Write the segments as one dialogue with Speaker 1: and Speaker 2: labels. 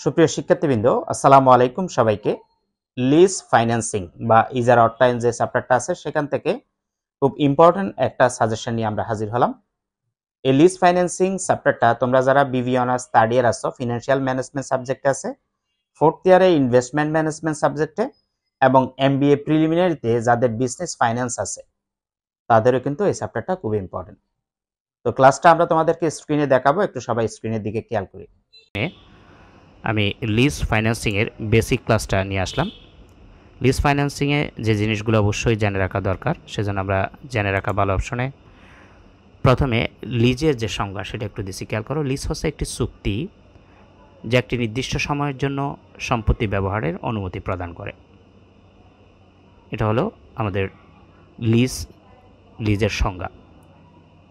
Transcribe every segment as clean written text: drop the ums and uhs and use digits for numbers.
Speaker 1: সুপ্রিয় শিক্ষার্থীবৃন্দ, আসসালামু আলাইকুম সবাইকে। লিজ ফাইন্যান্সিং বা ইজারা অর্থায়ন যে চ্যাপ্টারটা আছে সেখান থেকে খুব ইম্পর্টেন্ট একটা সাজেশন নিয়ে আমরা হাজির হলাম। এই লিজ ফাইন্যান্সিং চ্যাপ্টারটা তোমরা যারা বিবি অনার্স থার্ড ইয়ার আছো, ফিনান্সিয়াল ম্যানেজমেন্ট সাবজেক্টে আছে, ফোর্থ ইয়ারে ইনভেস্টমেন্ট ম্যানেজমেন্ট সাবজেক্টে এবং এমবিএ প্রিলিমিনারিতে যাদের বিজনেস ফাইন্যান্স আছে তাদেরও কিন্তু এই চ্যাপ্টারটা খুব ইম্পর্টেন্ট। তো ক্লাসটা আমরা তোমাদেরকে স্ক্রিনে দেখাবো, একটু সবাই স্ক্রিনের দিকে খেয়াল করি।
Speaker 2: আমি লিজ ফাইন্যান্সিংয়ের বেসিক ক্লাসটা নিয়ে আসলাম। লিজ ফাইন্যান্সিংয়ে যে জিনিসগুলো অবশ্যই জেনে রাখা দরকার, সেজন্য আমরা জেনে রাখা ভালো অপশনে প্রথমে লিজের যে সংজ্ঞা সেটা একটু দিছি, খেয়াল করো। লিজ হচ্ছে একটি চুক্তি যে একটি নির্দিষ্ট সময়ের জন্য সম্পত্তি ব্যবহারের অনুমতি প্রদান করে। এটা হলো আমাদের লিজের সংজ্ঞা।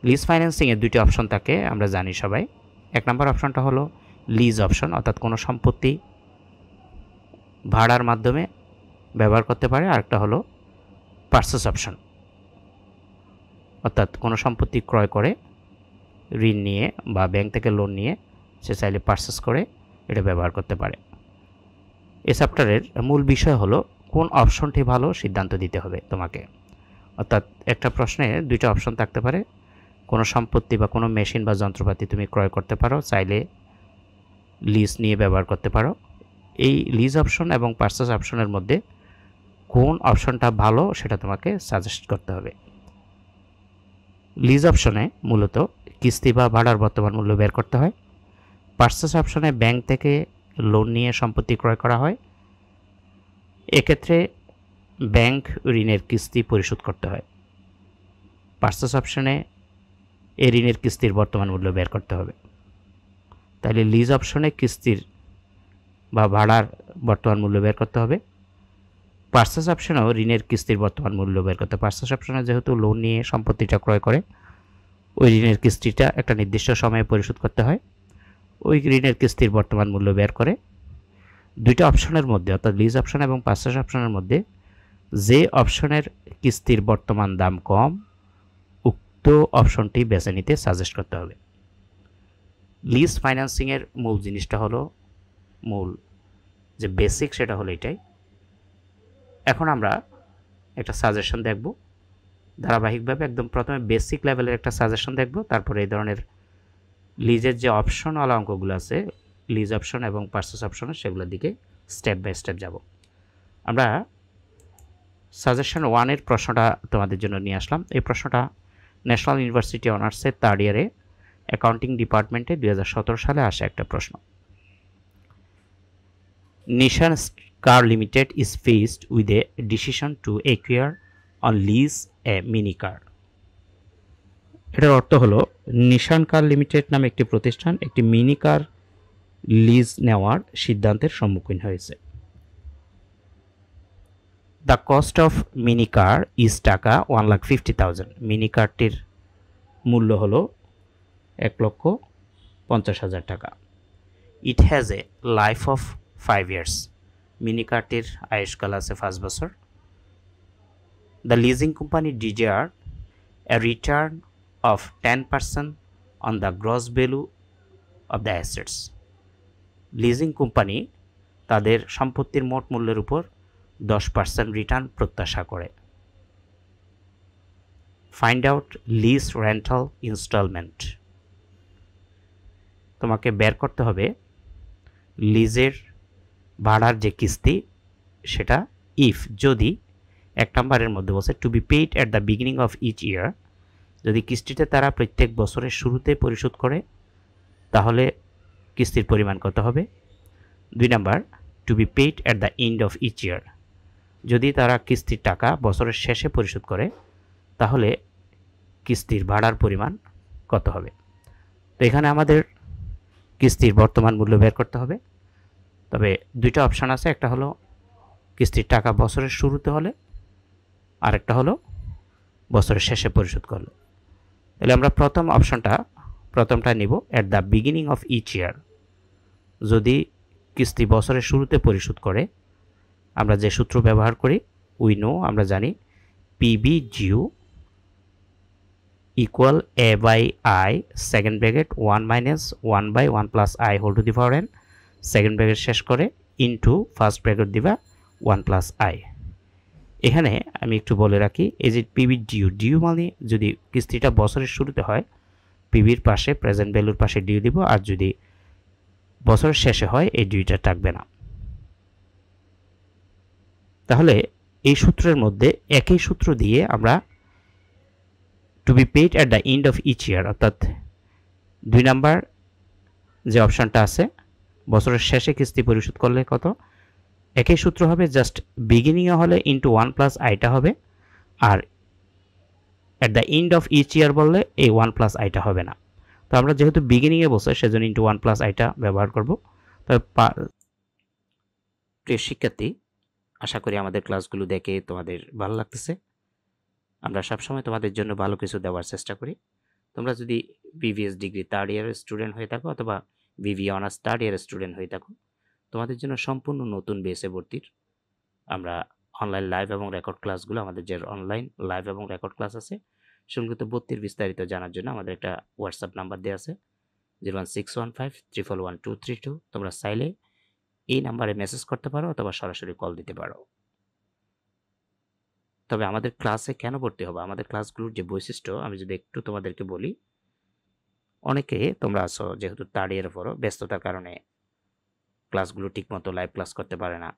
Speaker 2: লিজ ফাইন্যান্সিংয়ে দুইটি অপশন থাকে, আমরা জানি সবাই। এক নম্বর অপশনটা হলো লিজ অপশন, অর্থাৎ কোনো সম্পত্তি ভাড়ার মাধ্যমে ব্যবহার করতে পারে। আরেকটা হলো পারচেস অপশন, অর্থাৎ কোনো সম্পত্তি ক্রয় করে ঋণ নিয়ে বা ব্যাংক থেকে লোন নিয়ে সে চাইলে পারচেস করে এটা ব্যবহার করতে পারে। এই চ্যাপ্টারের মূল বিষয় হলো কোন অপশনটি ভালো সিদ্ধান্ত দিতে হবে তোমাকে। অর্থাৎ একটা প্রশ্নে দুইটা অপশন থাকতে পারে। কোনো সম্পত্তি বা কোনো মেশিন বা যন্ত্রপাতি তুমি ক্রয় করতে পারো, চাইলে লিজ নিয়ে ব্যবহার করতে পারো। এই লিজ অপশন এবং পারচেস অপশনের মধ্যে কোন অপশনটা ভালো সেটা তোমাকে সাজেস্ট করতে হবে। লিজ অপশনে মূলত কিস্তি বা ভাড়ার বর্তমান মূল্য বের করতে হয়। পারচেস অপশনে ব্যাংক থেকে লোন নিয়ে সম্পত্তি ক্রয় করা হয়। এক্ষেত্রে ব্যাংক ঋণের কিস্তি পরিশোধ করতে হয়। পারচেস অপশনে এই ঋণের কিস্তির বর্তমান মূল্য বের করতে হবে। তাহলে লিজ অপশনে কিস্তির বা ভাড়ার বর্তমান মূল্য বের করতে হবে। পারচেস অপশনেও ঋণের কিস্তির বর্তমান মূল্য বের করতে হবে। পারচেস অপশনে যেহেতু লোন নিয়ে সম্পত্তিটা ক্রয় করে, ওই ঋণের কিস্তিটা একটা নির্দিষ্ট সময়ে পরিশোধ করতে হয়। ওই ঋণের কিস্তির বর্তমান মূল্য বের করে দুইটা অপশনের মধ্যে, অর্থাৎ লিজ অপশন এবং পারচেস অপশনের মধ্যে যে অপশনের কিস্তির বর্তমান দাম কম, উক্ত অপশনটি বেছে নিতে সাজেস্ট করতে হবে। লিজ ফাইন্যান্সিংয়ের মূল জিনিসটা হলো, মূল যে বেসিক সেটা হলো এটাই। এখন আমরা একটা সাজেশন দেখব ধারাবাহিকভাবে। একদম প্রথমে বেসিক লেভেলের একটা সাজেশন দেখব, তারপরে এই ধরনের লিজের যে অপশনওয়ালা অঙ্কগুলো আছে, লিজ অপশন এবং পারচেস অপশনের, সেগুলোর দিকে স্টেপ বাই স্টেপ যাব। আমরা সাজেশন 1-এর প্রশ্নটা তোমাদের জন্য নিয়ে আসলাম। এই প্রশ্নটা ন্যাশনাল ইউনিভার্সিটি অনার্সের থার্ড ইয়ারে অ্যাকাউন্টিং ডিপার্টমেন্টে 2017 সালে আসা একটা প্রশ্ন। Nissan car limited is faced with a decision to acquire on lease a mini car. এটার অর্থ হলো নিশান কার লিমিটেড নামে একটি প্রতিষ্ঠান একটি মিনি কার লিজ নেওয়ার সিদ্ধান্তের সম্মুখীন হয়েছে। The cost of mini car is taka 1,50,000। Mini কারটির মূল্য হলো 1,50,000 টাকা। It has a life of 5 years। মিনি কারটির আয়ুষ্কাল আছে 5 বছর। The leasing company desire a return of 10% on the gross value of the assets। Leasing company তাদের সম্পত্তির মোট মূল্যের উপর 10% রিটার্ন প্রত্যাশা করে। Find out lease rental installment. তোমাকে বের করতে হবে লিজের ভাড়ার যে কিস্তি সেটা, ইফ যদি এক নম্বরের মধ্যে বলছে to be paid at the beginning of each year, যদি কিস্তিটা তারা প্রত্যেক বছরের শুরুতে পরিশোধ করে তাহলে কিস্তির পরিমাণ কত হবে। 2 number to be paid at the end of each year, যদি তারা কিস্তির টাকা বছরের শেষে পরিশোধ করে তাহলে কিস্তির ভাড়ার পরিমাণ কত হবে। তো এখানে আমাদের কিস্তির বর্তমান মূল্য বের করতে হবে। তবে দুইটা অপশান আছে, একটা হলো কিস্তির টাকা বছরের শুরুতে হলে, আরেকটা হলো বছরের শেষে পরিশোধ করলে। তাহলে আমরা প্রথমটা নিব, at the beginning of each year. যদি কিস্তি বছরের শুরুতে পরিশোধ করে, আমরা যে সূত্র ব্যবহার করি আমরা জানি PBGU equal A by I second bracket 1 minus 1 by 1 plus I whole to the power n second bracket শেষ করে ইনটু ফার্স্ট ব্র্যাকেট দিবা 1 প্লাস আই। এখানে আমি একটু বলে রাখি, এই যে পিবি ডিউ মানে যদি কিস্তিটা বছরের শুরুতে হয় পিবির পাশে প্রেজেন্ট ভ্যালুর পাশে ডিউ দিব, আর যদি বছরের শেষে হয় এই ডিউটা থাকবে না। তাহলে এই সূত্রের মধ্যে একই সূত্র দিয়ে আমরা to be paid at the end of each year, অর্থাৎ 2 নাম্বার যে অপশানটা আছে বছরের শেষে কিস্তি পরিশোধ করলে কত, একই সূত্র হবে, জাস্ট বিগিনিংয়ে হলে ইন্টু 1 প্লাস আইটা হবে, আর at the end of each year বললে এই 1 প্লাস আইটা হবে না। তো আমরা যেহেতু বিগিনিংয়ে বসে সেজন্য ইন্টু 1 প্লাস আইটা ব্যবহার করব। তবে প্রিয় শিক্ষার্থী, আশা করি আমাদের ক্লাসগুলো দেখে তোমাদের ভালো লাগতেছে। আমরা সবসময় তোমাদের জন্য ভালো কিছু দেওয়ার চেষ্টা করি। তোমরা যদি বিভিএস ডিগ্রি থার্ড ইয়ারের স্টুডেন্ট হয়ে থাকো অথবা বিভি অনার্স থার্ড ইয়ারের স্টুডেন্ট হয়ে থাকো, তোমাদের জন্য সম্পূর্ণ নতুন বেসে ভর্তির আমরা অনলাইন লাইভ এবং রেকর্ড ক্লাসগুলো, আমাদের যে অনলাইন লাইভ এবং রেকর্ড ক্লাস আছে সেগুলোতে ভর্তির বিস্তারিত জানার জন্য আমাদের একটা হোয়াটসঅ্যাপ নাম্বার দেওয়া আছে 01615 111 232। তোমরা চাইলে এই নাম্বারে মেসেজ করতে পারো অথবা সরাসরি কল দিতে পারো। তবে আমাদের ক্লাসে কেন ভর্তি হবে, আমাদের ক্লাসগুলোর যে বৈশিষ্ট্য আমি যদি একটু তোমাদেরকে বলি। অনেকে তোমরা আছো যেহেতু থার্ড ইয়ারে পড়ো, ব্যস্ততার কারণে ক্লাসগুলো ঠিকমতো লাইভ ক্লাস করতে পারে না,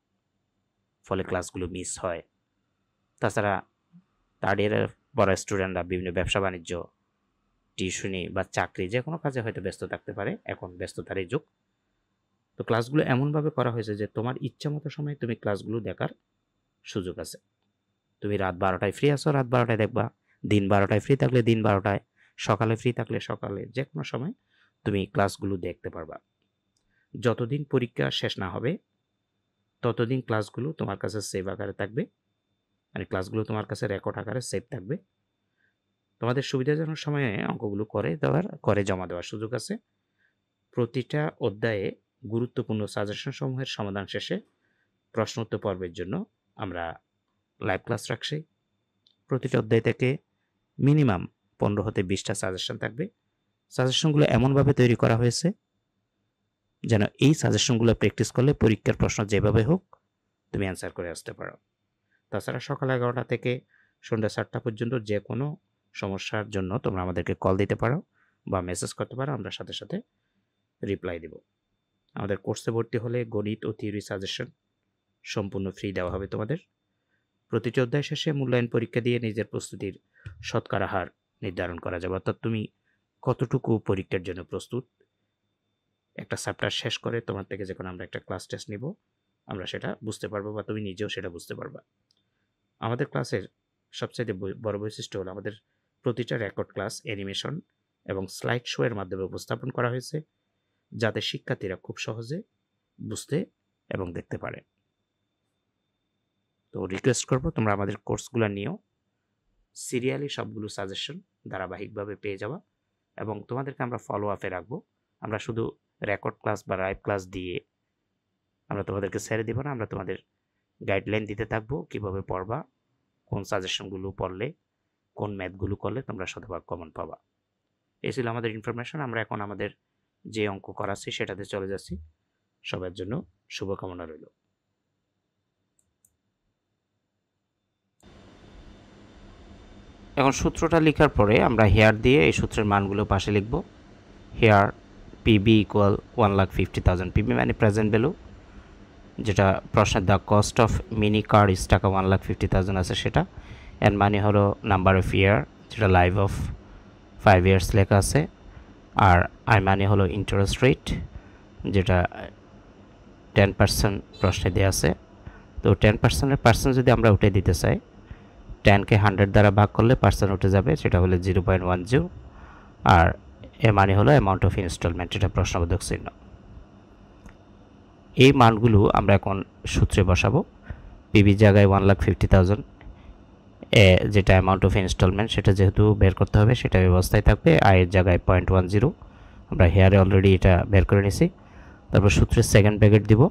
Speaker 2: ফলে ক্লাসগুলো মিস হয়। তাছাড়া থার্ড ইয়ারের পড়া স্টুডেন্টরা বিভিন্ন ব্যবসা বাণিজ্য, টিউশনি বা চাকরি যে কোনো কাজে হয়তো ব্যস্ত থাকতে পারে, এখন ব্যস্ততারই যুগ। তো ক্লাসগুলো এমনভাবে করা হয়েছে যে তোমার ইচ্ছা মতো সময় তুমি ক্লাসগুলো দেখার সুযোগ আছে। তুমি রাত 12টায় ফ্রি আছো, রাত 12টায় দেখবা, দিন 12টায় ফ্রি থাকলে দিন 12টায়, সকালে ফ্রি থাকলে সকালে, যে কোনো সময় তুমি ক্লাসগুলো দেখতে পারবা। যতদিন পরীক্ষা শেষ না হবে ততদিন ক্লাসগুলো তোমার কাছে সেভ আকারে থাকবে, মানে ক্লাসগুলো তোমার কাছে রেকর্ড আকারে সেভ থাকবে। তোমাদের সুবিধাজনক সময়ে অঙ্কগুলো করে জমা দেওয়ার সুযোগ আছে। প্রতিটা অধ্যায়ে গুরুত্বপূর্ণ সাজেশন সমূহের সমাধান শেষে প্রশ্নোত্তর পর্বের জন্য আমরা লাইভ ক্লাস রাখছি। প্রতিটা অধ্যায় থেকে মিনিমাম 15 হতে 20টা সাজেশন থাকবে। সাজেশনগুলো এমনভাবে তৈরি করা হয়েছে যেন এই সাজেশনগুলো প্র্যাকটিস করলে পরীক্ষার প্রশ্ন যেভাবে হোক তুমি অ্যান্সার করে আসতে পারো। তাছাড়া সকাল 11টা থেকে সন্ধ্যা 7টা পর্যন্ত যে কোনো সমস্যার জন্য তোমরা আমাদেরকে কল দিতে পারো বা মেসেজ করতে পারো, আমরা সাথে সাথে রিপ্লাই দেব। আমাদের কোর্সে ভর্তি হলে গণিত ও থিওরি সাজেশন সম্পূর্ণ ফ্রি দেওয়া হবে তোমাদের। প্রতিটি অধ্যায় শেষে মূল্যায়ন পরীক্ষা দিয়ে নিজের প্রস্তুতির শতকরা হার নির্ধারণ করা যাবে, অর্থাৎ তুমি কতটুকু পরীক্ষার জন্য প্রস্তুত। একটা চ্যাপ্টার শেষ করে তোমার থেকে যখন আমরা একটা ক্লাস টেস্ট নিব, আমরা সেটা বুঝতে পারবো বা তুমি নিজেও সেটা বুঝতে পারবা। আমাদের ক্লাসের সবচেয়ে বড় বৈশিষ্ট্য হলো আমাদের প্রতিটা রেকর্ড ক্লাস অ্যানিমেশন এবং স্লাইড শো এর মাধ্যমে উপস্থাপন করা হয়েছে, যাতে শিক্ষার্থীরা খুব সহজে বুঝতে এবং দেখতে পারে। তো রিকোয়েস্ট করবো তোমরা আমাদের কোর্সগুলো নিও, সিরিয়ালি সবগুলো সাজেশন ধারাবাহিকভাবে পেয়ে যাওয়া, এবং তোমাদেরকে আমরা ফলো আপে রাখবো। আমরা শুধু রেকর্ড ক্লাস বা লাইভ ক্লাস দিয়ে আমরা তোমাদেরকে ছেড়ে দিব না, আমরা তোমাদের গাইডলাইন দিতে থাকবো কিভাবে পড়বা, কোন সাজেশনগুলো পড়লে, কোন ম্যাথগুলো করলে তোমরা শতভাগ কমন পাবা। এই ছিল আমাদের ইনফরমেশন। আমরা এখন আমাদের যে অঙ্ক করাচ্ছি সেটাতে চলে যাচ্ছি। সবার জন্য শুভকামনা রইল। এখন সূত্রটা লেখার পরে আমরা হেয়ার দিয়ে এই সূত্রের মানগুলো পাশে লিখব। হেয়ার পিবি ইকুয়াল 1,50,000, পিবি মানে প্রেজেন্ট ভ্যালু, যেটা প্রশ্নের দ্য কস্ট অফ মিনি কার ইস টাকা 1,50,000 আছে সেটা। এর মানে হলো নাম্বার অফ ইয়ার, যেটা লাইভ অফ 5 ইয়ার্স লেখা আছে। আর আই মানে হলো ইন্টারেস্ট রেট, যেটা 10% প্রশ্নে দেওয়া আছে। তো 10%-এর পার্সেন্ট যদি আমরা উঠে দিতে চাই, 10কে 100 দ্বারা ভাগ করলে পার্সেন্ট উঠে যাবে, সেটা হলো 0.10। আর এ মানে হলো অ্যামাউন্ট অফ ইনস্টলমেন্ট, এটা প্রশ্নবোধক চিহ্ন। এই মানগুলো আমরা এখন সূত্রে বসাবো। পিবির জায়গায় 1,50,000, যেটা অ্যামাউন্ট অফ ইনস্টলমেন্ট সেটা যেহেতু বের করতে হবে সেটা ব্যবস্থায় থাকবে। আয়ের জায়গায় 0.10, আমরা হেয়ারে অলরেডি এটা বের করে নিছি। তারপর সূত্রের সেকেন্ড ব্র্যাকেট দিব,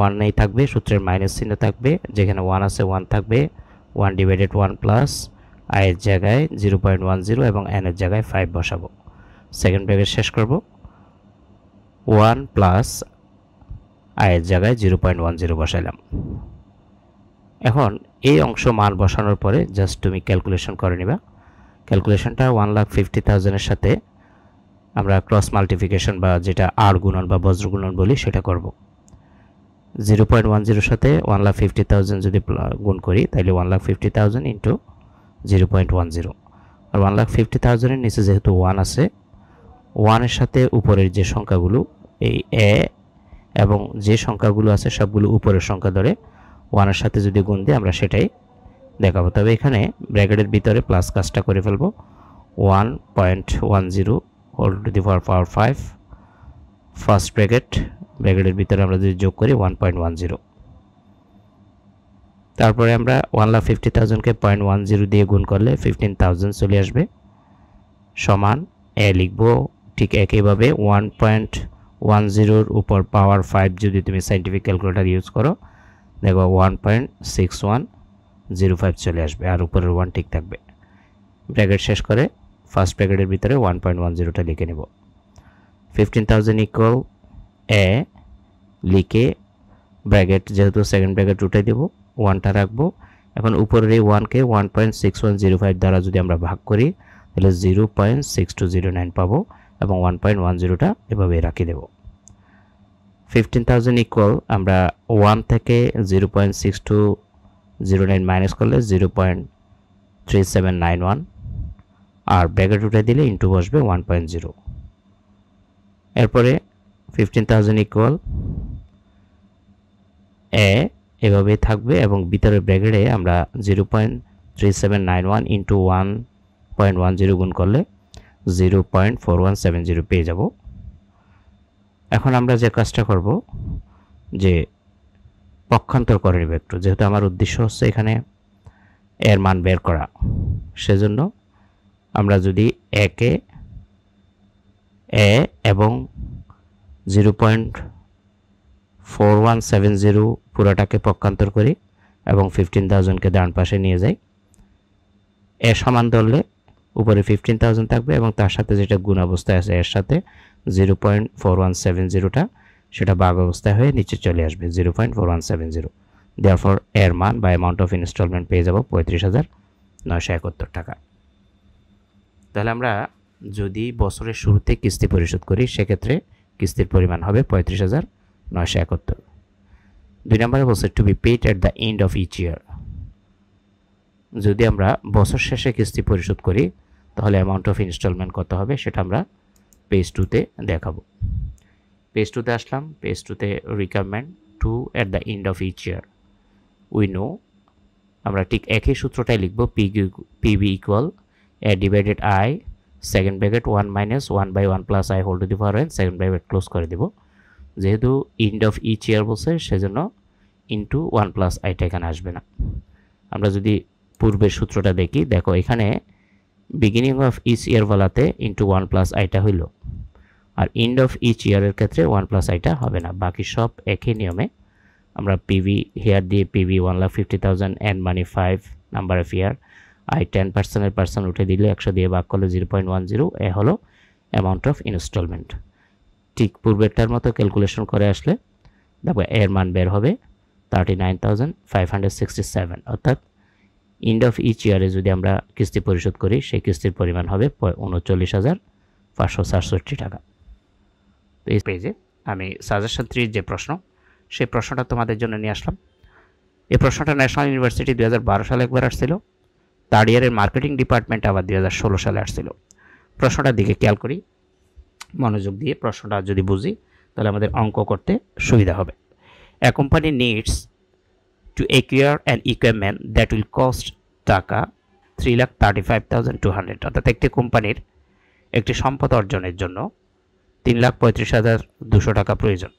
Speaker 2: 1 নেই থাকবে, সূত্রের মাইনাস চিহ্ন থাকবে, যেখানে 1 আছে 1 থাকবে, 1/1 প্লাস আয়ের জায়গায় 0.10 এবং এনের জায়গায় 5 বসাবো। সেকেন্ড ব্র্যাকেট শেষ করব, 1 প্লাস আয়ের জায়গায় 0.10 বসাইলাম। এখন এই অংশ মান বসানোর পরে জাস্ট তুমি ক্যালকুলেশন করে নিবা। ক্যালকুলেশনটা 1,50,000 এর সাথে আমরা ক্রস মাল্টিপ্লিকেশন বা যেটা আর গুণন বা বজ্র গুণন বলি সেটা করব। 0.10 সাথে 1,50,000 যদি গুণ করি তাহলে 1,50,000 ইন্টু 0.10, আর 1,50,000 এর নিচে যেহেতু 1 আছে, 1 এর সাথে উপরের যে সংখ্যাগুলো এই এ এবং যে সংখ্যাগুলো আছে সবগুলো উপরের সংখ্যা ধরে 1 এর সাথে যদি গুণ দিই আমরা সেটাই দেখাবো। তবে এখানে ব্র্যাকেটের ভিতরে প্লাস কাজটা করে ফেলবো। 1.10 whole to the power 5 first ব্র্যাকেটের ভিতরে আমরা যদি যোগ করি 1.10, তারপরে আমরা 1,50,000কে 0.10 দিয়ে গুণ করলে 15,000 চলে আসবে, সমান এ লিখবো। ঠিক একইভাবে 1.10 উপর পাওয়ার 5 যদি তুমি সাইন্টিফিক ক্যালকুলেটর ইউজ করো দেখো 1.6105 চলে আসবে, আর উপরের 1 ঠিক থাকবে। ব্র্যাকেট শেষ করে ফার্স্ট ব্র্যাকেটের ভিতরে 1.10টা লিখে নেব। 15,000 ইকুয়াল এ লিখে ব্র্যাকেট যেহেতু সেকেন্ড ব্র্যাকেট উঠে দেব, 1টা রাখবো। এখন উপরের এই 1কে 1.6105 দ্বারা যদি আমরা ভাগ করি তাহলে 0.6209 পাবো এবং 1.10টা এভাবে রাখি দেব। 15,000 ইকুয়াল আমরা 1 থেকে 0.6209 মাইনাস করলে 0.3791, আর ব্র্যাকেট উঠে দিলে ইন্টু বসবে 1.0। এরপরে 15,000 ইকুয়াল এ এভাবেই থাকবে এবং ভিতরের ব্র্যাকেটে আমরা 0.3791 ইন্টু 1.10 গুণ করলে 0.4170 পেয়ে যাব। এখন আমরা যে কাজটা করব যে পক্ষান্তর করে নেব একটু, যেহেতু আমার উদ্দেশ্য হচ্ছে এখানে এর মান বের করা, সেজন্য আমরা যদি একে এ এবং 0.4170 পুরোটাকে পক্ষান্তর করি এবং 15,000কে ডান পাশে নিয়ে যাই, এ সমান ধরলে উপরে 15,000 থাকবে এবং তার সাথে যেটা গুণ অবস্থায় আছে এর সাথে 0.4170টা সেটা ভাগ অবস্থায় হয়ে নিচে চলে আসবে 0.4170। দেয়ারফর এর মান বা অ্যামাউন্ট অফ ইনস্টলমেন্ট পেয়ে যাব 35,971 টাকা। তাহলে আমরা যদি বছরের শুরুতে কিস্তি পরিশোধ করি সেক্ষেত্রে কিস্তির পরিমাণ হবে 35,971। 2 নম্বরে বলছে to be paid at the end of each year. যদি আমরা বছর শেষে কিস্তি পরিশোধ করি তাহলে অ্যামাউন্ট অফ ইনস্টলমেন্ট কত হবে সেটা আমরা পেজ 2তে দেখাবো। পেজ 2তে আসলাম। পেজ 2তে requirement two at the end of each year we know, আমরা ঠিক একই সূত্রটাই লিখব। PB equal A divided i second bracket 1 minus 1/1 plus i whole to the power n second bracket close করে দেব। যেহেতু এন্ড অফ ইচ ইয়ার বলছে সেজন্য ইন্টু 1 প্লাস আইটা এখানে আসবে না। আমরা যদি পূর্বের সূত্রটা দেখি, দেখো এখানে বিগিনিং অফ ইচ ইয়ার বলাতে ইন্টু 1 প্লাস আইটা হইল, আর এন্ড অফ ইচ ইয়ারের ক্ষেত্রে 1 প্লাস আইটা হবে না। বাকি সব একই নিয়মে আমরা পিভি হেয়ার দিয়ে PV 1,50,000 and money 5 number of year, i 10% percent উঠে দিলে 100 দিয়ে ভাগ করলে 0.10, এ হলো অ্যামাউন্ট অফ ইনস্টলমেন্ট। ঠিক পূর্বেরটার মতো ক্যালকুলেশন করে আসলে দেখো এর মান বের হবে 39,567, অর্থাৎ এন্ড অফ ইচ ইয়ারে যদি আমরা কিস্তি পরিশোধ করি সেই কিস্তির পরিমাণ হবে 39,567 টাকা। তো এই পেজে আমি সাজেশন 3 যে প্রশ্ন সেই প্রশ্নটা তোমাদের জন্য নিয়ে আসলাম। এই প্রশ্নটা ন্যাশনাল ইউনিভার্সিটি 2012 সালে একবার আসছিল, থার্ড ইয়ারের মার্কেটিং ডিপার্টমেন্ট আবার 2016 সালে আসছিল। প্রশ্নটার দিকে খেয়াল করি, মনোযোগ দিয়ে প্রশ্নটা যদি বুঝি তাহলে আমাদের অঙ্ক করতে সুবিধা হবে। A company needs to acquire an equipment that will cost টাকা 3,35,200, অর্থাৎ একটি কোম্পানির একটি সম্পদ অর্জনের জন্য 3,35,200 টাকা প্রয়োজন।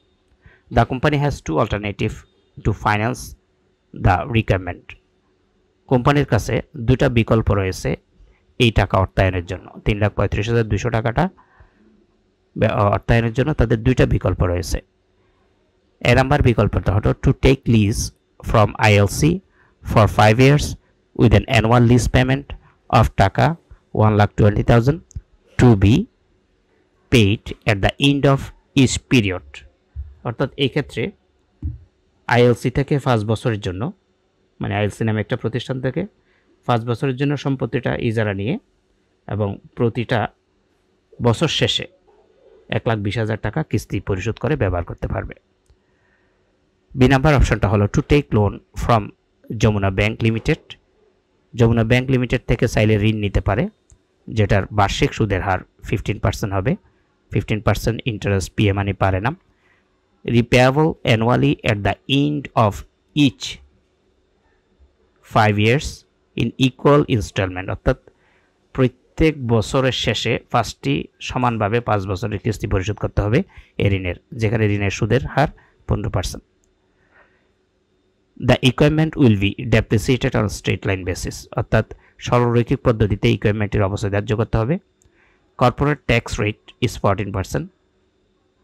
Speaker 2: The company has two alternatives to finance the requirement. কোম্পানির কাছে দুটা বিকল্প রয়েছে এই টাকা অর্থায়নের জন্য। 3,35,200 টাকাটা অর্থায়নের জন্য তাদের দুইটা বিকল্প রয়েছে। এ নাম্বার বিকল্পটা হলো to take lease from ILC for 5 years with an annual lease payment of টাকা 1,20,000 to be paid at the end of each period, অর্থাৎ এই ক্ষেত্রে আইএলসি থেকে 5 বছরের জন্য, মানে আইএলসি নামে একটা প্রতিষ্ঠান থেকে 5 বছরের জন্য সম্পত্তিটা ইজারা নিয়ে এবং প্রতিটা বছর শেষে 1,20,000 টাকা কিস্তি পরিশোধ করে ব্যবহার করতে পারবে। বি নাম্বার অপশনটা হলো to take loan from Jamuna bank limited. Jamuna bank limited থেকে চাইলে ঋণ নিতে পারে, যেটার বার্ষিক সুদের হার 15% হবে। 15% ইন্টারেস্ট পিএ মানি পারে না। Repayable annually at the end of each 5 years in equal installment, অর্থাৎ প্রত্যেক বছরের শেষে 5টি সমানভাবে 5 বছরের কিস্তি পরিশোধ করতে হবে এই ঋণের, যেখানে ঋণের সুদের হার 15%। The equipment will be depreciated on straight line basis, অর্থাৎ সরলরৈখিক পদ্ধতিতে ইকুইপমেন্টের অবস্থা ধার্য করতে হবে। কর্পোরেট ট্যাক্স রেট ইজ 14%,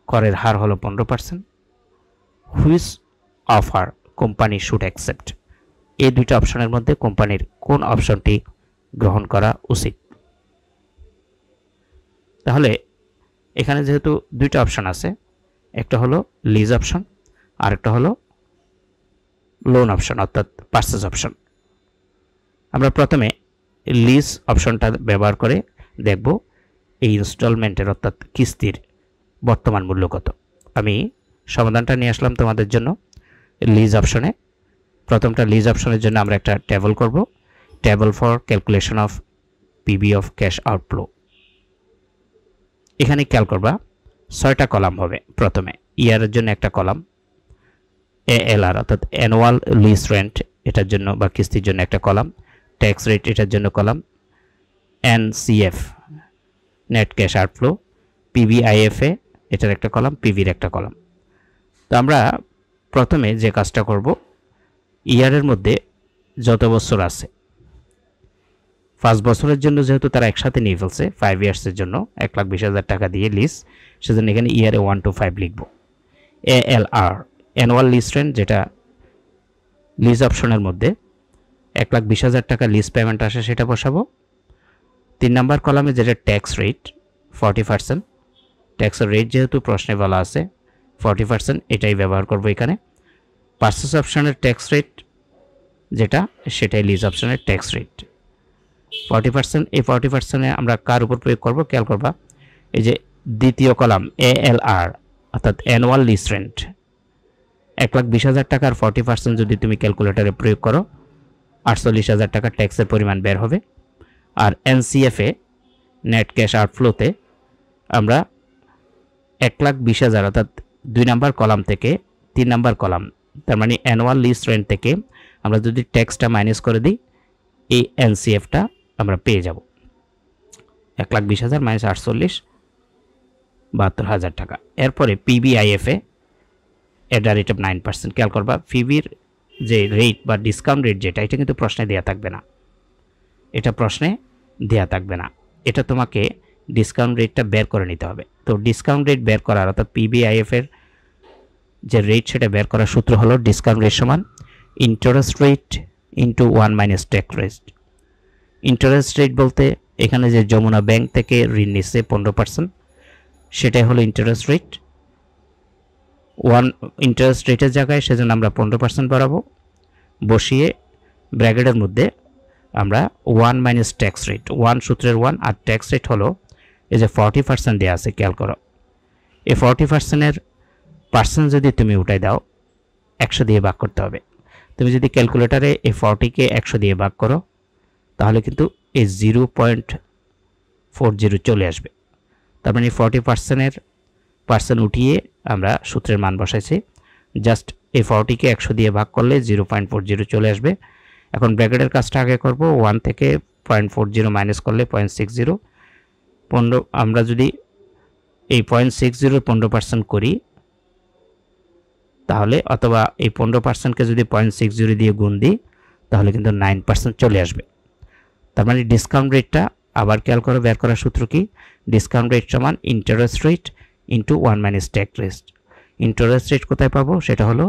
Speaker 2: করের হার হলো 15%। Which offer company should accept, এই দুইটা অপশনের মধ্যে কোম্পানির কোন অপশনটি গ্রহণ করা উচিত? তাহলে এখানে যেহেতু দুইটা অপশন আছে, একটা হলো লিজ অপশন আর একটা হলো লোন অপশন অর্থাৎ পারচেজ অপশন। আমরা প্রথমে লিজ অপশনটা ব্যবহার করে দেখব এই ইনস্টলমেন্টের অর্থাৎ কিস্তির বর্তমান মূল্য কত। আমি সমাধানটা নিয়ে আসলাম তোমাদের জন্য লিজ অপশনে। প্রথমটা লিজ অপশনের জন্য আমরা একটা টেবল করব, table for calculation of PB of cash outflow. এখানে খেয়াল করবা 6টা কলাম হবে। প্রথমে ইয়ারের জন্য একটা কলাম, এএলআর অর্থাৎ অ্যানুয়াল লিজ রেন্ট এটার জন্য বা কিস্তির জন্য একটা কলাম, ট্যাক্স রেট এটার জন্য column, NCF net cash outflow, PBIFA এটার একটা কলাম, পিভির একটা কলাম। তো আমরা প্রথমে যে কাজটা করব, ইয়ারের মধ্যে যত বছর আছে 5 বছরের জন্য যেহেতু তারা একসাথে নিয়ে ফেলছে 5 ইয়ার্সের জন্য 1,20,000 টাকা দিয়ে লিজ, সেজন্য এখানে ইয়ারে 1 to 5 লিখব। এএলআর অ্যানুয়াল লিজ রেন্ট, যেটা লিজ অপশনের মধ্যে 1,20,000 টাকা লিজ পেমেন্ট আসে সেটা বসাবো। 3 নাম্বার কলামে যেটা ট্যাক্স রেট 40%, ট্যাক্সের রেট যেহেতু প্রশ্নে বলা আছে 40%, এটাই ব্যবহার করব এখানে। পারচেজ অপশনের ট্যাক্স রেট যেটা, সেটাই লিজ অপশনের ট্যাক্স রেট 40%। এই 40%-এ আমরা কার উপর প্রয়োগ করব খেয়াল করবা, এই যে দ্বিতীয় কলাম এএলআর অর্থাৎ অ্যানুয়াল লিজ রেন্ট 1,20,000 টাকার 40% যদি তুমি ক্যালকুলেটরে প্রয়োগ করো 48,000 টাকা ট্যাক্সের পরিমাণ বের হবে। আর এনসিএফে নেট ক্যাশ আউটফ্লোতে আমরা 1,20,000 অর্থাৎ 2 নাম্বার কলাম থেকে 3 নাম্বার কলাম, তার মানে অ্যানুয়াল লিজ রেন্ট থেকে আমরা যদি ট্যাক্সটা মাইনাস করে দিই এই এনসিএফটা আমরা পেয়ে যাব 1,20,000 মাইনাস 48, 72,000 টাকা। এরপরে পিবিআইএফে এট দ্য রেট অফ 9%। খেয়াল করবা পিবির যে রেট বা ডিসকাউন্ট রেট যেটা, এটা কিন্তু প্রশ্নে দেওয়া থাকবে না, এটা প্রশ্নে দেওয়া থাকবে না, এটা তোমাকে ডিসকাউন্ট রেটটা বের করে নিতে হবে। তো ডিসকাউন্ট রেট বের করার অর্থাৎ পিবিআইএফ এর যে রেট সেটা বের করার সূত্র হলো ডিসকাউন্ট রেট সমান interest rate into 1 minus tax rate. Interest rate বলতে এখানে যে যমুনা ব্যাংক থেকে ঋণ নিচ্ছে 15%, সেটাই হলো ইন্টারেস্ট রেট। 1 ইন্টারেস্ট রেটের জায়গায় সেজন্য আমরা 15% বাড়াবো, বসিয়ে ব্র্যাকেটের মধ্যে আমরা 1 মাইনাস ট্যাক্স রেট, 1 সূত্রের 1 আর ট্যাক্স রেট হলো এই যে 40% দেওয়া আছে, খেয়াল করো এই 40%-এর পার্সেন্ট যদি তুমি উঠাই দাও 100 দিয়ে ভাগ করতে হবে। তুমি যদি ক্যালকুলেটারে এই 40-কে 100 দিয়ে ভাগ করো তাহলে কিন্তু এই 0.40 চলে আসবে। তার মানে 40%-এর পার্সেন্ট উঠিয়ে আমরা সূত্রের মান বসাইছি, জাস্ট এই 40-কে 100 দিয়ে ভাগ করলে 0.40 চলে আসবে। এখন ব্র্যাকেটের কাজটা আগে করব, 1 থেকে 0.40 মাইনাস করলে 0.60, 15 আমরা যদি এই 0.60 15% করি তাহলে, অথবা এই 15%-কে যদি 0.60 দিয়ে গুণ দিই তাহলে কিন্তু 9% চলে আসবে। তার মানে ডিসকাউন্ট রেটটা আবার খেয়াল করে বের করার সূত্র কি, ডিসকাউন্ট রেট সমান interest rate into 1 minus tax rate. Interest rate কোথায় পাবো, সেটা হলো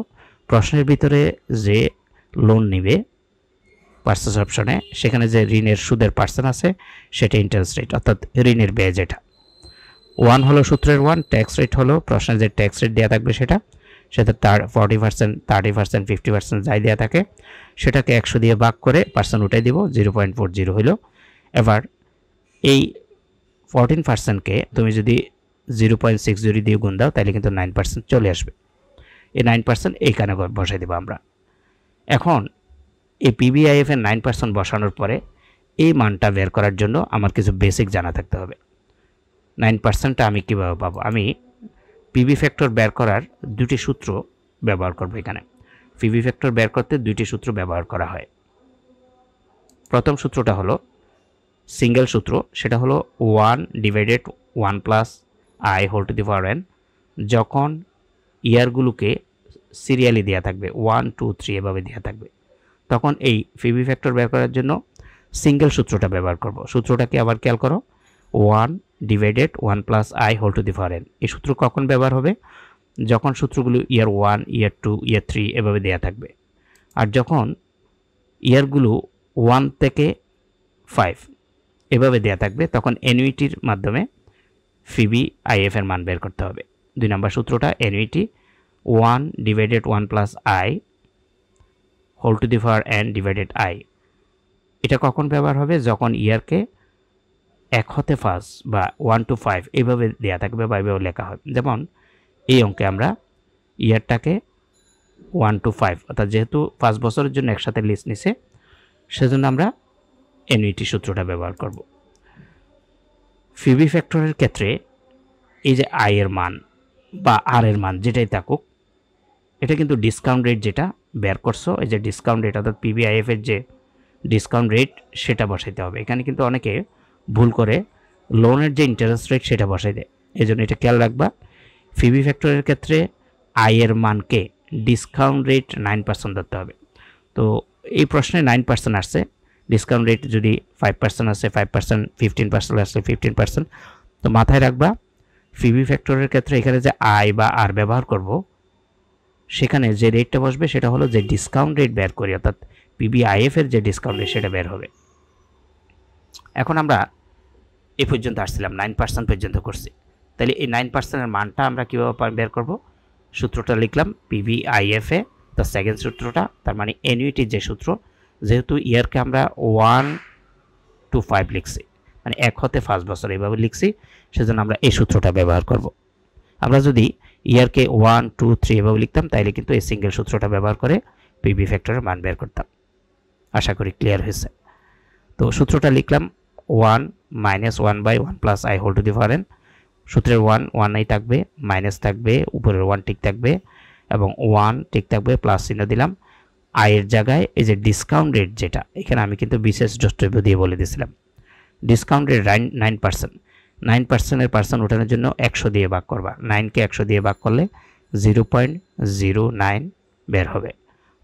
Speaker 2: প্রশ্নের ভিতরে যে লোন নিবে পারচেজ অপশনে, সেখানে যে ঋণের সুদের পার্সেন্ট আছে সেটা ইন্টারেস্ট রেট অর্থাৎ ঋণের ব্যয় যেটা। ওয়ান হলো সূত্রের ওয়ান, ট্যাক্স রেট হলো প্রশ্নে যে ট্যাক্স রেট দেওয়া থাকবে সেটা 40%, 30%, 50% যাই দেওয়া থাকে সেটাকে 100 দিয়ে ভাগ করে পার্সেন্ট উঠাই দিব, 0.40 হইল। এবার এই 14%কে তুমি যদি 0.60 দিয়ে গুণ দাও তাহলে কিন্তু 9% চলে আসবে। এই 9% এইখানে বসাই দেবো আমরা। এখন এই পিবিআইএফ এর 9% বসানোর পরে এই মানটা বের করার জন্য আমার কিছু বেসিক জানা থাকতে হবে। 9%টা আমি কীভাবে পাবো? আমি পিবি ফ্যাক্টর বের করার দুটি সূত্র ব্যবহার করব। এখানে পিবি ফ্যাক্টর বের করতে দুইটি সূত্র ব্যবহার করা হয়। প্রথম সূত্রটা হলো সিঙ্গেল সূত্র, সেটা হলো 1/1 plus i whole to the power n। যখন ইয়ারগুলোকে সিরিয়ালি দেওয়া থাকবে 1, 2, 3 এভাবে দেওয়া থাকবে, তখন এই পিবি ফ্যাক্টর বের করার জন্য সিঙ্গেল সূত্রটা ব্যবহার করব। সূত্রটাকে আবার খেয়াল করো, 1/1 plus i whole to the power n। এই সূত্র কখন ব্যবহার হবে? যখন সূত্রগুলো ইয়ার 1, ইয়ার 2, ইয়ার 3 এভাবে দেওয়া থাকবে। আর যখন ইয়ারগুলো 1 থেকে 5 এভাবে দেওয়া থাকবে তখন অ্যানুইটির মাধ্যমে পিবিআইএফ এর মান বের করতে হবে। 2 নম্বর সূত্রটা annuity 1/1 plus i whole to the power n divided i. এটা কখন ব্যবহার হবে? যখন ইয়ারকে 1 হতে 5 বা 1 to 5 এইভাবে দেওয়া থাকবে বা এইভাবে লেখা হয়। যেমন এই অঙ্কে আমরা ইয়ারটাকে 1 to 5 অর্থাৎ যেহেতু 5 বছরের জন্য একসাথে লিস্ট নিছে সেজন্য আমরা অ্যানুইটি সূত্রটা ব্যবহার করব। পিবি ফ্যাক্টরের ক্ষেত্রে এই যে আই এর মান বা আর এর মান যেটাই থাকুক, এটা কিন্তু ডিসকাউন্ট রেট যেটা বের করছো, এই যে ডিসকাউন্ট রেট অর্থাৎ পিবিআইএফ এর যে ডিসকাউন্ট রেট সেটা বসাইতে হবে। এখানে কিন্তু অনেকে ভুল করে লোনের যে ইন্টারেস্ট রেট সেটা বসাই দেয়, এই জন্য এটা খেয়াল রাখবা। পিবি ফ্যাক্টরের ক্ষেত্রে আই এর মানকে ডিসকাউন্ট রেট 9% ধরতে হবে। তো এই প্রশ্নে 9% আসছে, ডিসকাউন্ট রেট যদি 5% আসে 5%, 15% আসে 15%। তো মাথায় রাখবা পিবি ফ্যাক্টরের ক্ষেত্রে এখানে যে আই বা আর ব্যবহার করব সেখানে যে রেটটা বসবে সেটা হলো যে ডিসকাউন্ট রেট বের করি, অর্থাৎ পিবিআইএফ এর যে ডিসকাউন্ট রেট সেটা বের হবে। এখন আমরা এ পর্যন্ত আসছিলাম, 9% পর্যন্ত করছি। তাহলে এই 9% এর মানটা আমরা কীভাবে বের করব? সূত্রটা লিখলাম পিবিআইএফ এ, তো সেকেন্ড সূত্রটা তার মানে অ্যানুইটির যে সূত্র, যেহেতু ইয়ারকে আমরা 1 to 5 লিখছি মানে 1 হতে 5 বছর এইভাবে লিখছি, সেজন্য আমরা এই সূত্রটা ব্যবহার করব। আমরা যদি ইয়ারকে 1, 2, 3 এভাবে লিখতাম তাইলে কিন্তু এই সিঙ্গেল সূত্রটা ব্যবহার করে পিবি ফ্যাক্টরের মান বের করতাম। আশা করি ক্লিয়ার হয়েছে। তো সূত্রটা লিখলাম 1 - 1/1 plus i whole to the power n। সূত্রের 1 নাই থাকবে, মাইনাস থাকবে, উপরের 1 ঠিক থাকবে এবং 1 ঠিক থাকবে, প্লাস চিহ্ন দিলাম। আয়ের জায়গায় এই যে ডিসকাউন্ট রেট যেটা, এখানে আমি কিন্তু বিশেষ দ্রষ্টব্য দিয়ে বলে দিয়েছিলাম ডিসকাউন্ট রেট 9%। 9% এর পার্সেন্ট ওঠানোর জন্য 100 দিয়ে ভাগ করবা, 9কে 100 দিয়ে ভাগ করলে 0.09 বের হবে।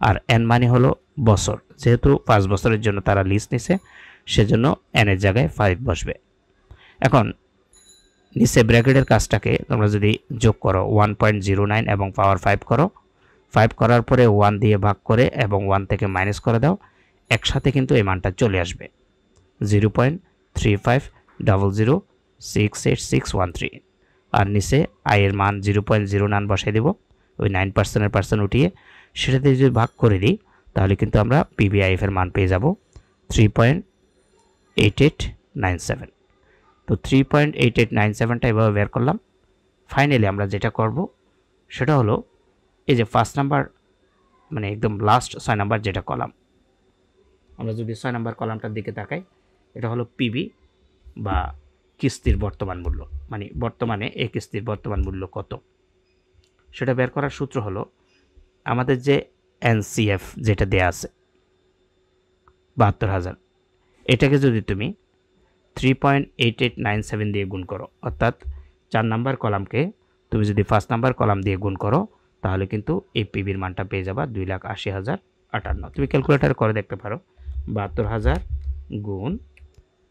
Speaker 2: আর n মানে হলো বছর, যেহেতু 5 বছরের জন্য তারা লিস্ট নিছে সেজন্য n এর জায়গায় 5 বসবে। এখন নিচে ব্র্যাকেটের কাজটাকে তোমরা যদি যোগ করো 1.09 এবং পাওয়ার 5 করো, 5 করার পরে 1 দিয়ে ভাগ করে এবং 1 থেকে মাইনাস করে দাও, একসাথে কিন্তু এই মানটা চলে আসবে 0.3500068613। আর নিচে আই এর মান 0.09 বসাই দেব, ওই 9% এর পার্সেন্ট উঠিয়ে সেটাতে যদি ভাগ করে দিই তাহলে কিন্তু আমরা পিবিআইএফ এর মান পেয়ে যাব 3.8897। তো 3.8897টা এভাবে বের করলাম। ফাইনালি আমরা যেটা করব সেটা হলো এই যে ফার্স্ট নাম্বার মানে একদম লাস্ট 6 নাম্বার যেটা কলাম, আমরা যদি 6 নাম্বার কলামটার দিকে তাকাই, এটা হলো পিবি বা কিস্তির বর্তমান মূল্য, মানে বর্তমানে এই কিস্তির বর্তমান মূল্য কত সেটা বের করার সূত্র হলো আমাদের যে এনসিএফ যেটা দেয়া আছে 72,000, এটাকে যদি তুমি 3.8897 দিয়ে গুণ করো, অর্থাৎ 4 নাম্বার কলামকে তুমি যদি 1 নাম্বার কলাম দিয়ে গুণ করো তাহলে কিন্তু এই পিবির মানটা পেয়ে যাবা 2,80,058। তুমি ক্যালকুলেটর করে দেখতে পারো 72,000 গুণ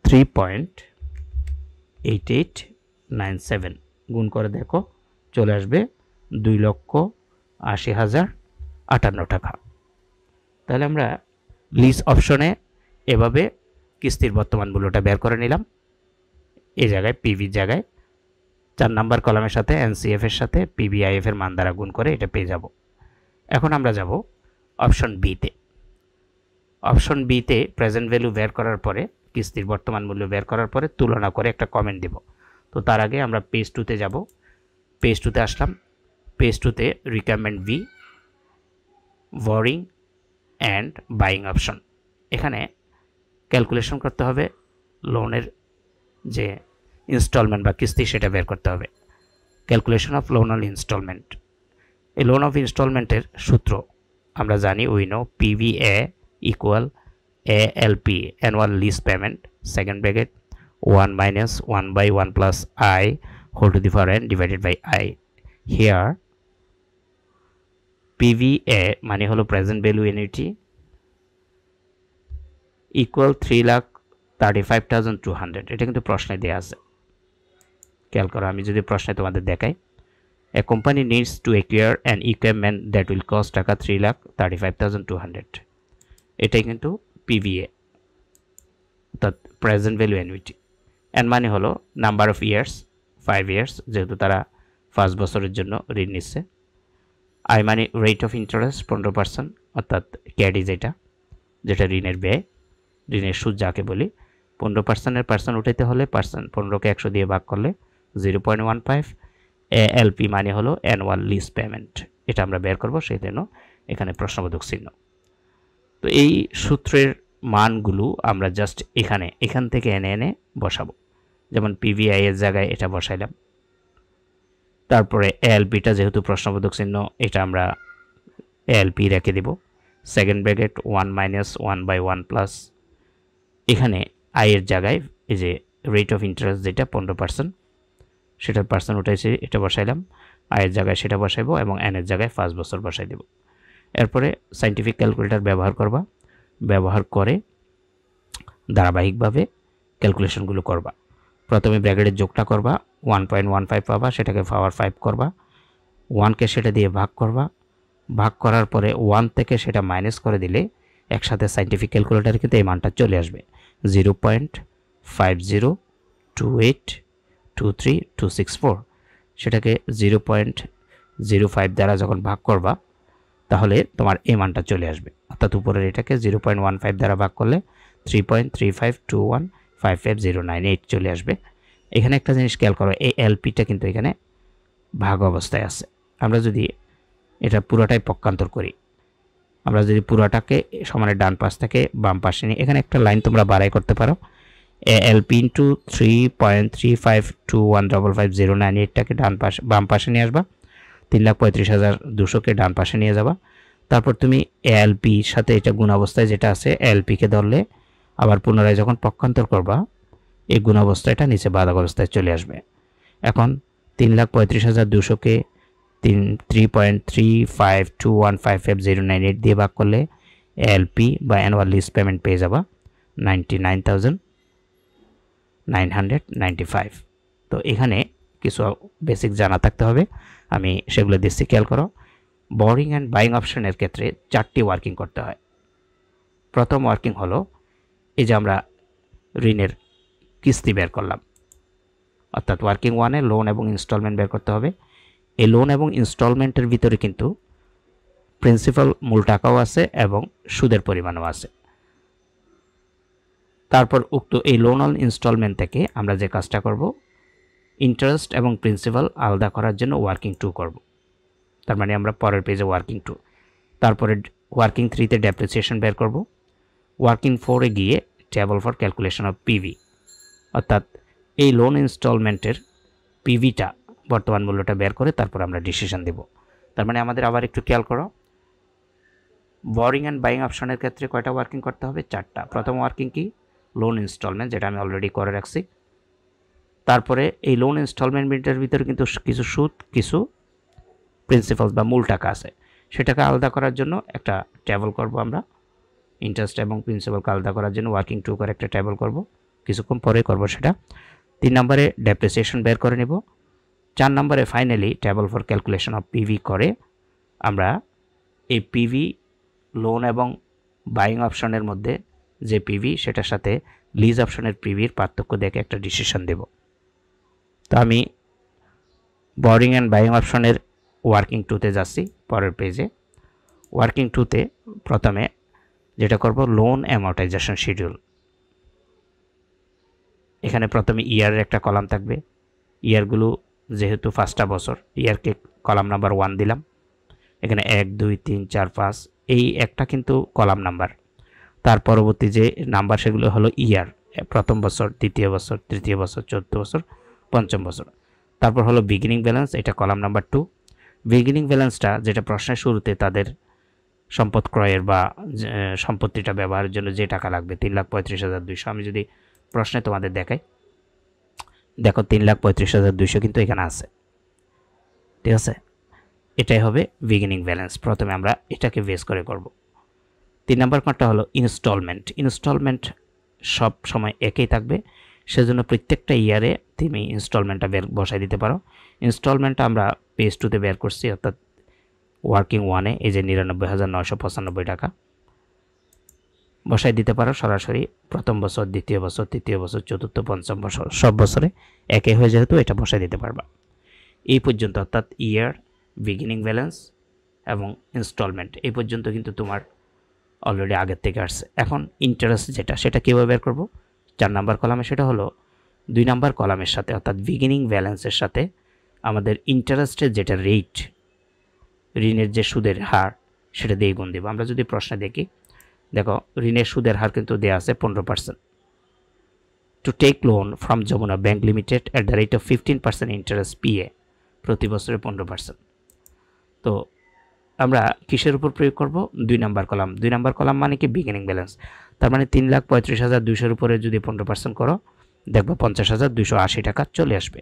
Speaker 2: 3.8897 গুণ করে দেখো চলে আসবে 2,80,058 টাকা। তাহলে আমরা লিজ অপশনে এভাবে কিস্তির বর্তমান মূল্যটা বের করে নিলাম, এই জায়গায় পিভির জায়গায় 4 নাম্বার কলামের সাথে এনসিএফ এর সাথে পিবিআইএফ এর মান দ্বারা গুণ করে এটা পেয়ে যাব। এখন আমরা যাব অপশন বিতে। অপশন বিতে প্রেজেন্ট ভ্যালু বের করার পরে, কিস্তির বর্তমান মূল্য বের করার পরে তুলনা করে একটা কমেন্ট দেব। তো তার আগে আমরা পেজ 2তে যাব। পেজ 2তে আসলাম। পেজ 2তে requirement B, boring and buying option. এখানে ক্যালকুলেশন করতে হবে লোনের যে ইনস্টলমেন্ট বা কিস্তি সেটা বের করতে হবে। Calculation of loan on instalment. এই লোন অফ ইনস্টলমেন্টের সূত্র আমরা জানি, we know PVA equal ALP annual lease payment, second bracket 1 minus 1 by 1 plus I whole to the power n divided by I. Here PVA মানে হলো present value annuity equal 3,35,200। এটা কিন্তু প্রশ্নে দেওয়া আছে, খেয়াল করো। আমি যদি প্রশ্নে তোমাদের দেখাই, a company needs to acquire an equipment that will cost টাকা 3,35,200। এটাই কিন্তু পিভিএ, অর্থাৎ প্রেজেন্ট ভ্যালু অ্যানুইটি। এন মানে হলো নাম্বার অফ ইয়ার্স, 5 ইয়ার্স, যেহেতু তারা 5 বছরের জন্য ঋণ নিচ্ছে। আই মানে রেট অফ ইন্টারেস্ট 15%, অর্থাৎ ক্যাডি যেটা ঋণের ব্যয়, ঋণের সুদ যাকে বলি। 15%-এর পার্সেন্ট উঠাইতে হলে 15কে 100 দিয়ে ভাগ করলে 0.15। ALP মানে হলো অ্যানুয়াল লিজ পেমেন্ট, এটা আমরা বের করব, সেই জন্য এখানে প্রশ্নবোধক চিহ্ন। তো এই সূত্রের মানগুলো আমরা জাস্ট এখান থেকে এনে বসাবো। যেমন পিভিআই এর জায়গায় এটা বসাইলাম, তারপরে ALPটা যেহেতু প্রশ্নবোধক চিহ্ন, এটা আমরা ALP রেখে দেব। Second bracket 1 minus 1 by 1 plus, এখানে আই এর জায়গায় এই যে রেট অফ ইন্টারেস্ট যেটা 15%, সেটার পার্সেন্ট উঠাইছে, এটা বসাইলাম। আয়ের জায়গায় সেটা বসাইবো এবং এন এর জায়গায় 5 বছর বসাই দেব। এরপরে সাইন্টিফিক ক্যালকুলেটর ব্যবহার করবা, ব্যবহার করে ধারাবাহিকভাবে ক্যালকুলেশনগুলো করবা। প্রথমে ব্র্যাকেটের যোগটা করবা, 1.15 পাবা, সেটাকে পাওয়ার 5 করবা, 1কে সেটা দিয়ে ভাগ করবা, ভাগ করার পরে 1 থেকে সেটা মাইনাস করে দিলে একসাথে সাইন্টিফিক ক্যালকুলেটরে কিন্তু এই মানটা চলে আসবে 0.502823264। সেটাকে 0.05 দ্বারা যখন ভাগ করবা তাহলে তোমার এই মানটা চলে আসবে, অর্থাৎ উপরের এটাকে 0.15 দ্বারা ভাগ করলে 3.352155098 চলে আসবে। এখানে একটা জিনিস খেয়াল করো, এই এলপিটা কিন্তু এখানে ভাগ অবস্থায় আছে। আমরা যদি এটা পুরোটাই পক্ষান্তর করি, আমরা যদি পুরোটাকে সমানের ডান পাশ থেকে বাম পাশে নিই, এখানে একটা লাইন তোমরা বাড়াই করতে পারো, এলপি ইন্টু 3.3521555098টাকে বাম পাশে নিয়ে আসবা, 3,35,200কে ডান পাশে নিয়ে যাবা। তারপর তুমি এলপির সাথে এটা গুণ অবস্থায় যেটা আছে এলপিকে ধরলে আবার পুনরায় যখন পক্ষান্তর করবা এই গুণ অবস্থাটা নিচে বাধা অবস্থায় চলে আসবে। এখন 3,35,200কে 3.3521555098 দিয়ে ভাগ করলে এলপি বা অ্যানুয়াল লিজ পেমেন্ট পেয়ে যাবা 99,995। তো এখানে কিছু বেসিক জানা থাকতে হবে, আমি সেগুলো দিচ্ছি, খেয়াল করো। বোরিং অ্যান্ড বাইং অপশনের ক্ষেত্রে 4টি ওয়ার্কিং করতে হয়। প্রথম ওয়ার্কিং হলো এই যে আমরা ঋণের কিস্তি বের করলাম, অর্থাৎ ওয়ার্কিং 1-এ লোন এবং ইনস্টলমেন্ট বের করতে হবে। এই লোন এবং ইনস্টলমেন্টের ভিতরে কিন্তু প্রিন্সিপাল মূল টাকাও আছে এবং সুদের পরিমাণও আছে। তারপর উক্ত এই লোন অন ইনস্টলমেন্ট থেকে আমরা যে কাজটা করব, ইন্টারেস্ট এবং প্রিন্সিপাল আলাদা করার জন্য ওয়ার্কিং 2 করব। তার মানে আমরা পরের পেজে ওয়ার্কিং 2, তারপরে ওয়ার্কিং 3তে ডেপ্রিসিয়েশন বের করব। ওয়ার্কিং 4-এ গিয়ে table for calculation of PV, অর্থাৎ এই লোন ইনস্টলমেন্টের পিভিটা বর্তমান মূল্যটা বের করে তারপর আমরা ডিসিশন দেব। তার মানে আমাদের আবার একটু খেয়াল করো, বোরিং অ্যান্ড বাইং অপশনের ক্ষেত্রে কয়টা ওয়ার্কিং করতে হবে? 4টা। প্রথম ওয়ার্কিং কি? লোন ইনস্টলমেন্ট, যেটা আমি অলরেডি করে রাখছি। তারপরে এই লোন ইনস্টলমেন্টের ভিতরে কিন্তু কিছু সুদ, কিছু প্রিন্সিপাল বা মূল টাকা আছে, সেটাকে আলাদা করার জন্য একটা টেবল করব আমরা। ইন্টারেস্ট এবং প্রিন্সিপালকে আলাদা করার জন্য ওয়ার্কিং 2 করে একটা টেবল করব, কিছুক্ষণ পরে করব সেটা। 3 নম্বরে ডেপ্রিসিয়েশন বের করে নেব। 4 নম্বরে finally table for calculation of PV করে আমরা এই পিভি লোন এবং বাইং অপশনের মধ্যে যে পিভি সেটার সাথে লিজ অপশনের পিভির পার্থক্য দেখে একটা ডিসিশন দেব। তো আমি বরিং অ্যান্ড বাইং অপশনের ওয়ার্কিং টুতে যাচ্ছি পরের পেজে। ওয়ার্কিং টুতে প্রথমে যেটা করব লোন অ্যামর্টাইজেশন শিডিউল। এখানে প্রথমে ইয়ারের একটা কলাম থাকবে। ইয়ারগুলো যেহেতু 5টা বছর, ইয়ারকে কলাম নাম্বার 1 দিলাম। এখানে 1 2 3 4 5 এই একটা কিন্তু কলাম নাম্বার। তার পরবর্তী যে নাম্বার সেগুলো হলো ইয়ার, প্রথম বছর, দ্বিতীয় বছর, তৃতীয় বছর, চতুর্থ বছর, পঞ্চম বছর। তারপর হলো বিগিনিং ব্যালেন্স, এটা কলাম নাম্বার 2। বিগিনিং ব্যালেন্সটা যেটা প্রশ্নের শুরুতে তাদের সম্পদ ক্রয়ের বা সম্পত্তিটা ব্যবহারের জন্য যে টাকা লাগবে 3,35,200। আমি যদি প্রশ্নে তোমাদের দেখাই, দেখো 3,35,200 কিন্তু এখানে আছে, ঠিক আছে। এটাই হবে বিগিনিং ব্যালেন্স। প্রথমে আমরা এটাকে বেস করে করব। 3 নম্বর কোনটা হলো ইনস্টলমেন্ট। ইনস্টলমেন্ট সব সময় একই থাকবে, সেজন্য প্রত্যেকটা ইয়ারে তুমি ইনস্টলমেন্টটা বসাই দিতে পারো। ইনস্টলমেন্টটা আমরা পেজ 2তে বের করছি, অর্থাৎ ওয়ার্কিং 1-এ এই যে 99,995 টাকা বসাই দিতে পারো সরাসরি। প্রথম বছর, দ্বিতীয় বছর, তৃতীয় বছর, চতুর্থ, পঞ্চম বছর, সব বছরে একই হয়ে যেহেতু এটা বসাই দিতে পারবা এই পর্যন্ত, অর্থাৎ ইয়ার, বিগিনিং ব্যালেন্স এবং ইনস্টলমেন্ট এই পর্যন্ত কিন্তু তোমার অলরেডি আগের থেকে আসছে। এখন ইন্টারেস্ট যেটা, সেটা কীভাবে বের করব? 4 নাম্বার কলামে, সেটা হলো 2 নাম্বার কলামের সাথে, অর্থাৎ বিগিনিং ব্যালেন্সের সাথে আমাদের ইন্টারেস্টের যেটা রেট, ঋণের যে সুদের হার, সেটা দিয়ে গুণ দেব। আমরা যদি প্রশ্নে দেখি, দেখো ঋণের সুদের হার কিন্তু দেওয়া আছে 15%। To take loan from Jamuna bank limited at the rate of 15% interest PA, প্রতি বছরে 15%। তো আমরা কিসের উপর প্রয়োগ করব? 2 নাম্বার কলাম। 2 নাম্বার কলাম মানে কি? Beginning balance. তার মানে 3,35,200 উপরে যদি 15% করো, দেখবো 50,280 টাকা চলে আসবে।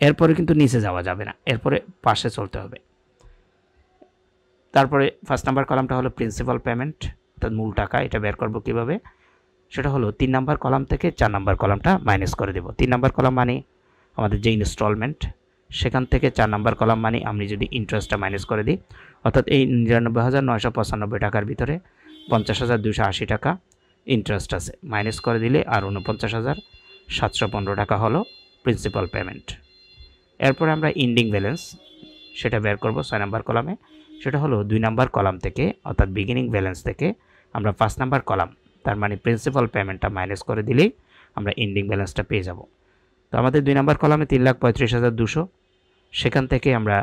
Speaker 2: এরপরে কিন্তু নিচে যাওয়া যাবে না, এরপরে পাশে চলতে হবে। তারপরে 1 নাম্বার কলামটা হলো প্রিন্সিপাল পেমেন্ট, অর্থাৎ মূল টাকা। এটা বের করব কিভাবে? সেটা হলো 3 নাম্বার কলাম থেকে 4 নাম্বার কলামটা মাইনাস করে দেব। 3 নাম্বার কলাম মানে আমাদের যে ইনস্টলমেন্ট, সেখান থেকে 4 নাম্বার কলাম মানে আমি যদি ইন্টারেস্টটা মাইনাস করে দিই, অর্থাৎ এই 99,995 টাকার ভিতরে 50,280 টাকা ইন্টারেস্ট আছে, মাইনাস করে দিলে আর 49,715 টাকা হলো প্রিন্সিপাল পেমেন্ট। এরপরে আমরা ইন্ডিং ব্যালেন্স সেটা বের করব 6 নাম্বার কলামে। সেটা হলো 2 নাম্বার কলাম থেকে, অর্থাৎ বিগিনিং ব্যালেন্স থেকে আমরা 5 নাম্বার কলাম, তার মানে প্রিন্সিপাল পেমেন্টটা মাইনাস করে দিলেই আমরা এন্ডিং ব্যালেন্সটা পেয়ে যাব। তো আমাদের 2 নাম্বার কলামে 3,35,200, সেখান থেকে আমরা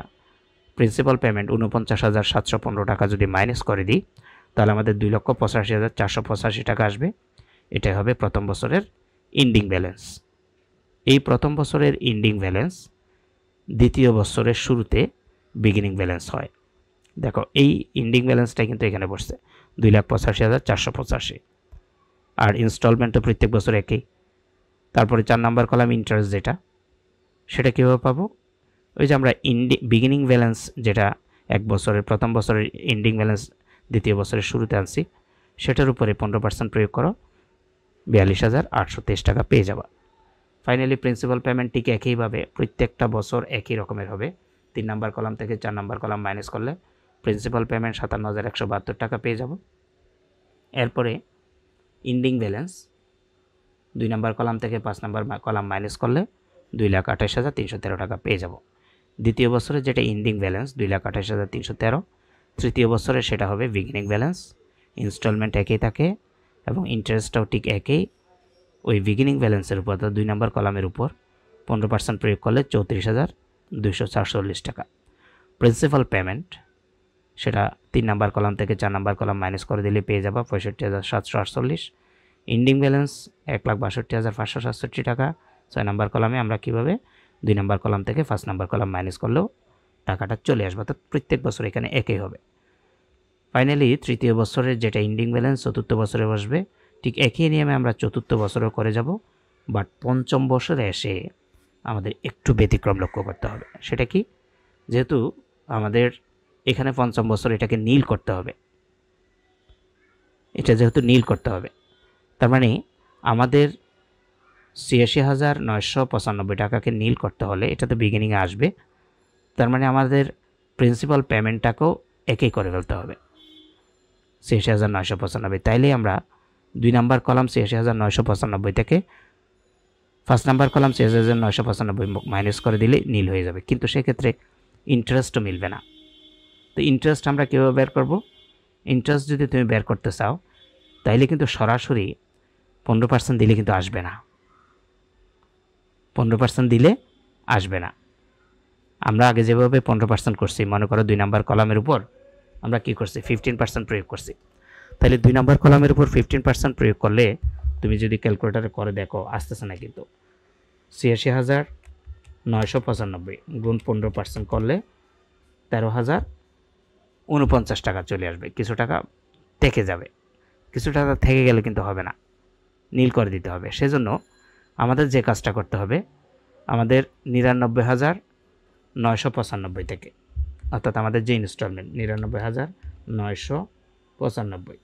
Speaker 2: প্রিন্সিপাল পেমেন্ট 49,715 টাকা যদি মাইনাস করে দিই, তাহলে আমাদের 2,85,485 টাকা আসবে। এটাই হবে প্রথম বছরের এন্ডিং ব্যালেন্স। এই প্রথম বছরের এন্ডিং ব্যালেন্স দ্বিতীয় বছরের শুরুতে বিগিনিং ব্যালেন্স হয়। দেখো এই এন্ডিং ব্যালেন্সটা কিন্তু এখানে বসছে 2,85,485, আর ইনস্টলমেন্টও প্রত্যেক বছর একই। তারপরে 4 নাম্বার কলাম ইন্টারেস্ট যেটা, সেটা কীভাবে পাবো? ওই যে আমরা বিগিনিং ব্যালেন্স যেটা 1 বছরের, প্রথম বছরের এন্ডিং ব্যালেন্স দ্বিতীয় বছরের শুরুতে আনছি, সেটার উপরে 15% প্রয়োগ করো, 42,823 টাকা পেয়ে যাবা। ফাইনালি প্রিন্সিপাল পেমেন্ট ঠিক একইভাবে প্রত্যেকটা বছর একই রকমের হবে। 3 নাম্বার কলাম থেকে 4 নাম্বার কলাম মাইনাস করলে প্রিন্সিপাল পেমেন্ট 57,172 টাকা পেয়ে যাব। এরপরে এন্ডিং ব্যালেন্স 2 নাম্বার কলাম থেকে 5 নাম্বার কলাম মাইনাস করলে 2,28,313 টাকা পেয়ে যাব। দ্বিতীয় বছরে যেটা এন্ডিং ব্যালেন্স 2,28,313, তৃতীয় বছরে সেটা হবে বিগিনিং ব্যালেন্স। ইনস্টলমেন্ট একই থাকে এবং ইন্টারেস্টটাও ঠিক একই। ওই বিগিনিং ব্যালেন্সের উপর, অর্থাৎ 2 নাম্বার কলামের উপর 15% প্রয়োগ করলে 34,247 টাকা। প্রিন্সিপাল পেমেন্ট সেটা 3 নাম্বার কলাম থেকে 4 নাম্বার কলাম মাইনাস করে দিলে পেয়ে যাবা 65,748। এন্ডিং ব্যালেন্স 1,62,567 টাকা। 6 নাম্বার কলামে আমরা কিভাবে 2 নাম্বার কলাম থেকে 5 নাম্বার কলাম মাইনাস করলেও টাকাটা চলে আসবে, অর্থাৎ প্রত্যেক বছর এখানে একই হবে। ফাইনালি তৃতীয় বছরের যেটা এন্ডিং ব্যালেন্স চতুর্থ বছরে বসবে, ঠিক একই নিয়মে আমরা চতুর্থ বছরও করে যাব, বাট পঞ্চম বছরে এসে আমাদের একটু ব্যতিক্রম লক্ষ্য করতে হবে। সেটা কি? যেহেতু আমাদের এখানে পঞ্চম বছর এটাকে নীল করতে হবে, এটা যেহেতু নীল করতে হবে, তার মানে আমাদের 86,995 টাকাকে নীল করতে হলে এটা তো বিগিনিংয়ে আসবে, তার মানে আমাদের প্রিন্সিপাল পেমেন্টটাকেও একই করে ফেলতে হবে 86,995। তাইলে আমরা 2 নাম্বার কলাম 86,995 থেকে ফার্স্ট নাম্বার কলাম 86,995 মাইনাস করে দিলে নীল হয়ে যাবে, কিন্তু সেক্ষেত্রে ইন্টারেস্টও মিলবে না। তো ইন্টারেস্ট আমরা কীভাবে বের করব? ইন্টারেস্ট যদি তুমি বের করতে চাও তাইলে কিন্তু সরাসরি 15% দিলে কিন্তু আসবে না, 15% দিলে আসবে না। আমরা আগে যেভাবে 15% করছি, মনে করো 2 নাম্বার কলামের উপর আমরা কি করছি, 15% প্রয়োগ করছি। তাহলে 2 নাম্বার কলামের উপর 15% প্রয়োগ করলে তুমি যদি ক্যালকুলেটারে করে দেখো আসতেছে না, কিন্তু 86,995 গুণ 15% করলে 13,049 টাকা চলে আসবে। কিছু টাকা থেকে যাবে, কিছু টাকা থেকে গেলে কিন্তু হবে না, নীল করে দিতে হবে। সেজন্য আমাদের যে কাজটা করতে হবে, আমাদের 99,995 থেকে, অর্থাৎ আমাদের যে ইনস্টলমেন্ট 99,995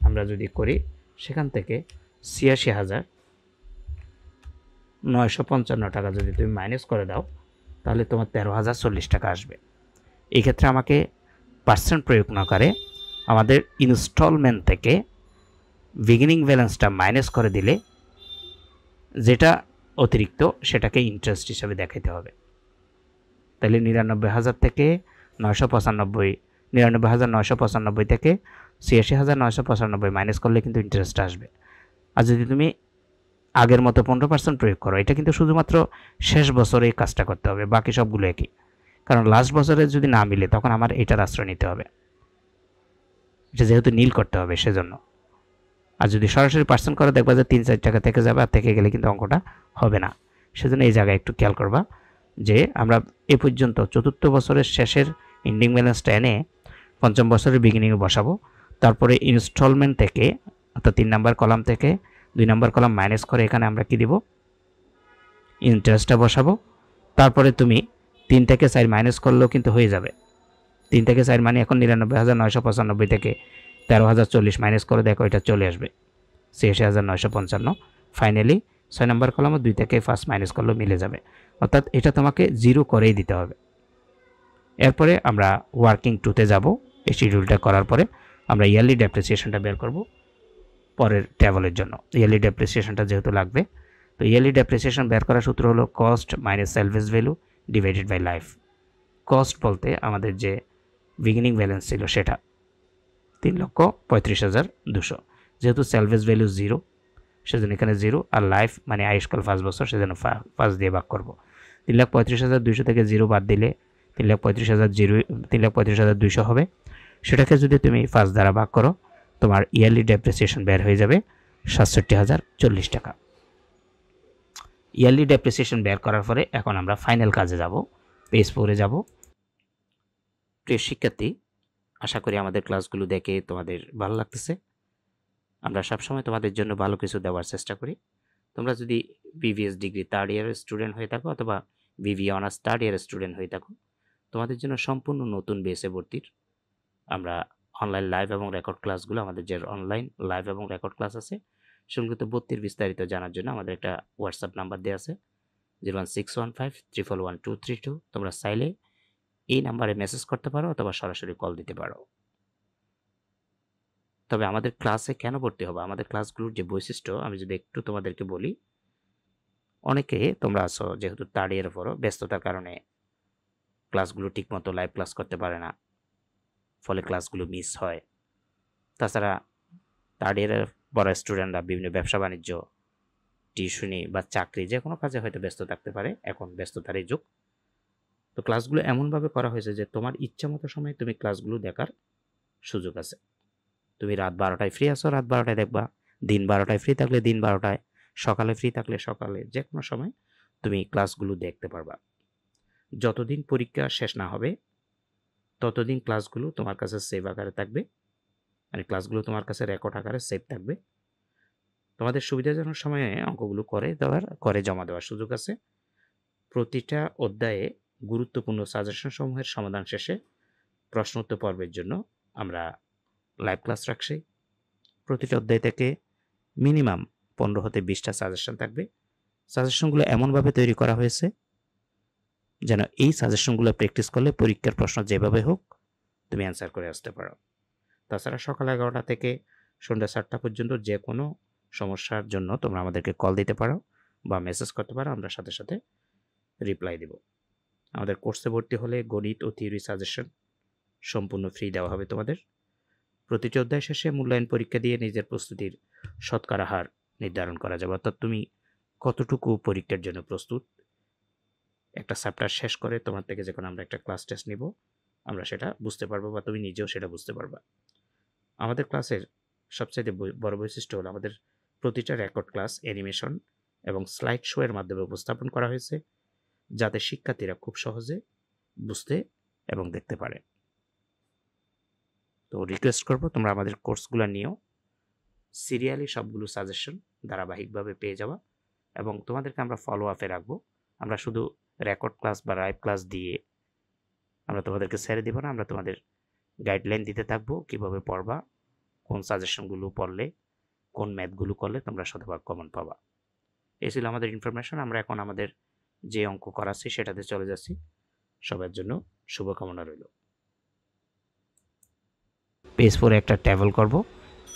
Speaker 2: আমরা যদি করি, সেখান থেকে 86,955 টাকা যদি তুমি মাইনাস করে দাও, তাহলে তোমার 13,040 টাকা আসবে। এই ক্ষেত্রে আমাকে পার্সেন্ট প্রয়োগ না করে আমাদের ইনস্টলমেন্ট থেকে বিগিনিং ব্যালেন্সটা মাইনাস করে দিলে যেটা অতিরিক্ত সেটাকে ইন্টারেস্ট হিসাবে দেখাতে হবে। তাহলে 99,000 থেকে 99,995 থেকে 86,995 মাইনাস করলে কিন্তু ইন্টারেস্ট আসবে। আর যদি তুমি আগের মতো 15% প্রয়োগ করো, এটা কিন্তু শুধুমাত্র শেষ বছরে এই কাজটা করতে হবে, বাকি সবগুলো একই। কারণ লাস্ট বছরে যদি না মিলে তখন আমার এটার আশ্রয় নিতে হবে, এটা যেহেতু নীল করতে হবে সেজন্য। আর যদি সরাসরি পার্সেন্ট করে দেখবা যে 3-4 টাকা থেকে যাবে, আর থেকে গেলে কিন্তু অঙ্কটা হবে না। সেজন্য এই জায়গায় একটু খেয়াল করবা যে আমরা এ পর্যন্ত চতুর্থ বছরের শেষের এন্ডিং ব্যালেন্সটা এনে পঞ্চম বছরের বিগিনিংয়ে বসাবো। তারপরে ইনস্টলমেন্ট থেকে, অর্থাৎ 3 নাম্বার কলাম থেকে 2 নাম্বার কলাম মাইনাস করে এখানে আমরা কি দিব, ইন্টারেস্টটা বসাবো। তারপরে তুমি 3 থেকে 4 মাইনাস করলেও কিন্তু হয়ে যাবে। 3 থেকে 4 মানে এখন 99,995 থেকে 13,040 মাইনাস করে দেখো, এটা চলে আসবে 86,955। ফাইনালি 6 নাম্বার কলামও 2 থেকে 5 মাইনাস করলেও মিলে যাবে, অর্থাৎ এটা তোমাকে 0 করেই দিতে হবে। এরপরে আমরা ওয়ার্কিং 2তে যাব। এই শিডিউলটা করার পরে আমরা ইয়ারলি ডেপ্রিসিয়েশনটা বের করব পরের টেবলের জন্য। ইয়ারলি ডেপ্রিসিয়েশনটা যেহেতু লাগবে, তো ইয়ারলি ডেপ্রিসিয়েশন বের করার সূত্র হলো cost minus salvage value divided by life. Cost বলতে আমাদের যে বিগিনিং ব্যালেন্স ছিল সেটা 3,35,200, যেহেতু সেলভেজ ভ্যালু 0 সেজন্য এখানে 0, আর লাইফ মানে আয়ুষ্কাল 5 বছর সেজন্য 5 দিয়ে ভাগ করব। 3,35,200 থেকে 0 বাদ দিলে 3,35,200 হবে। সেটাকে যদি তুমি 5 দ্বারা ভাগ করো, তোমার ইয়ারলি ডেপ্রিসিয়েশন বের হয়ে যাবে 67,040 টাকা। ইয়ারলি ডেপ্রিসিয়েশন বের করার পরে এখন আমরা ফাইনাল কাজে যাব, পেজ 4-এ যাব। প্রিয় শিক্ষার্থী, আশা করি আমাদের ক্লাসগুলো দেখে তোমাদের ভালো লাগতেছে। আমরা সবসময় তোমাদের জন্য ভালো কিছু দেওয়ার চেষ্টা করি। তোমরা যদি বিবিএস ডিগ্রি 3rd ইয়ারের স্টুডেন্ট হয়ে থাকো অথবা বিবিএ অনার্স 3rd ইয়ারের স্টুডেন্ট হয়ে থাকো, তোমাদের জন্য সম্পূর্ণ নতুন বেসে ভর্তির আমরা অনলাইন লাইভ এবং রেকর্ড ক্লাসগুলো, আমাদের যে অনলাইন লাইভ এবং রেকর্ড ক্লাস আছে সেগুলোতে ভর্তির বিস্তারিত জানার জন্য আমাদের একটা হোয়াটসঅ্যাপ নাম্বার দেওয়া আছে 01615341232। তোমরা চাইলে এই নাম্বারে মেসেজ করতে পারো অথবা সরাসরি কল দিতে পারো। তবে আমাদের ক্লাসে কেন ভর্তি হবে, আমাদের ক্লাসগুলোর যে বৈশিষ্ট্য আমি যদি একটু তোমাদেরকে বলি। অনেকে তোমরা আছো যেহেতু 3rd ইয়ারে পড়ো, ব্যস্ততার কারণে ক্লাসগুলো ঠিকমতো লাইভ ক্লাস করতে পারে না, ফলে ক্লাসগুলো মিস হয়। তাছাড়া 3rd ইয়ারের পড়া স্টুডেন্টরা বিভিন্ন ব্যবসা বাণিজ্য, টিউশনি বা চাকরি যে কোনো কাজে হয়তো ব্যস্ত থাকতে পারে, এখন ব্যস্ততারই যুগ। তো ক্লাসগুলো এমনভাবে করা হয়েছে যে তোমার ইচ্ছা মতো সময় তুমি ক্লাসগুলো দেখার সুযোগ আছে। তুমি রাত 12টায় ফ্রি আছো, রাত 12টায় দেখবা। দিন 12টায় ফ্রি থাকলে দিন 12টায়, সকালে ফ্রি থাকলে সকালে, যে কোনো সময় তুমি ক্লাসগুলো দেখতে পারবা। যতদিন পরীক্ষা শেষ না হবে ততদিন ক্লাসগুলো তোমার কাছে সেভ আকারে থাকবে, মানে ক্লাসগুলো তোমার কাছে রেকর্ড আকারে সেভ থাকবে। তোমাদের সুবিধাজনক সময়ে অঙ্কগুলো করে জমা দেওয়ার সুযোগ আছে। প্রতিটা অধ্যায়ে গুরুত্বপূর্ণ সাজেশন সমূহের সমাধান শেষে প্রশ্নোত্তর পর্বের জন্য আমরা লাইভ ক্লাস রাখছি। প্রতিটা অধ্যায় থেকে মিনিমাম 15 হতে 20টা সাজেশন থাকবে। সাজেশনগুলো এমনভাবে তৈরি করা হয়েছে যেন এই সাজেশনগুলো প্র্যাকটিস করলে পরীক্ষার প্রশ্ন যেভাবে হোক তুমি অ্যান্সার করে আসতে পারো। তাছাড়া সকাল 11টা থেকে সন্ধ্যা 7টা পর্যন্ত যে কোনো সমস্যার জন্য তোমরা আমাদেরকে কল দিতে পারো। বা মেসেজ করতে পারো, আমরা সাথে সাথে রিপ্লাই দেব। আমাদের কোর্সে ভর্তি হলে গণিত ও থিওরি সাজেশন সম্পূর্ণ ফ্রি দেওয়া হবে তোমাদের। প্রতিটি অধ্যায় শেষে মূল্যায়ন পরীক্ষা দিয়ে নিজের প্রস্তুতির শতকরা হার নির্ধারণ করা যাবে, অর্থাৎ তুমি কতটুকু পরীক্ষার জন্য প্রস্তুত। একটা চ্যাপ্টার শেষ করে তোমার থেকে যখন আমরা একটা ক্লাস টেস্ট নিব, আমরা সেটা বুঝতে পারবো বা তুমি নিজেও সেটা বুঝতে পারবা। আমাদের ক্লাসের সবচেয়ে বড় বৈশিষ্ট্য হলো আমাদের প্রতিটা রেকর্ড ক্লাস অ্যানিমেশন এবং স্লাইড শো এর মাধ্যমে উপস্থাপন করা হয়েছে, যাতে শিক্ষার্থীরা খুব সহজে বুঝতে এবং দেখতে পারে। তো রিকোয়েস্ট করবো তোমরা আমাদের কোর্সগুলো নিয়েও সিরিয়ালি সবগুলো সাজেশন ধারাবাহিকভাবে পেয়ে যাওয়া, এবং তোমাদেরকে আমরা ফলো আপে রাখবো। আমরা শুধু রেকর্ড ক্লাস বা লাইভ ক্লাস দিয়ে আমরা তোমাদেরকে ছেড়ে দিব না, আমরা তোমাদের গাইডলাইন দিতে থাকবো কিভাবে পড়বা, কোন সাজেশনগুলো পড়লে, কোন ম্যাথগুলো করলে তোমরা শতভাগ কমন পাবা। এই ছিল আমাদের ইনফরমেশন। আমরা এখন আমাদের যে অঙ্ক করাচ্ছি সেটাতে চলে যাচ্ছি। সবার জন্য শুভকামনা রইল। পেজ 4 একটা টেবল করব,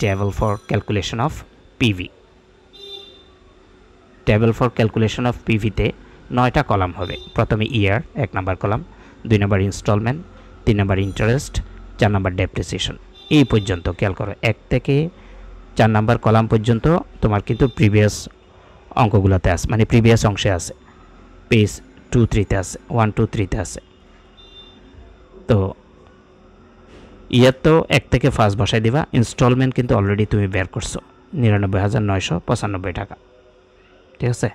Speaker 2: table for calculation of PV. Table for calculation of পিভিতে 9টা কলাম হবে। প্রথমে year 1 number column, 2 number installment, 3 number interest, 4 number depreciation. এই পর্যন্ত খেয়াল করো, 1 থেকে 4 নাম্বার কলাম পর্যন্ত তোমার কিন্তু প্রিভিয়াস অঙ্কগুলোতে আছে, মানে প্রিভিয়াস অংশে আছে, পেজ 2-3তে আছে, 1-2-3তে আছে। তো ইয়ার তো 1 থেকে 5 বসাই দিবা। ইনস্টলমেন্ট কিন্তু অলরেডি তুমি বের করছো 99,995 টাকা, ঠিক আছে,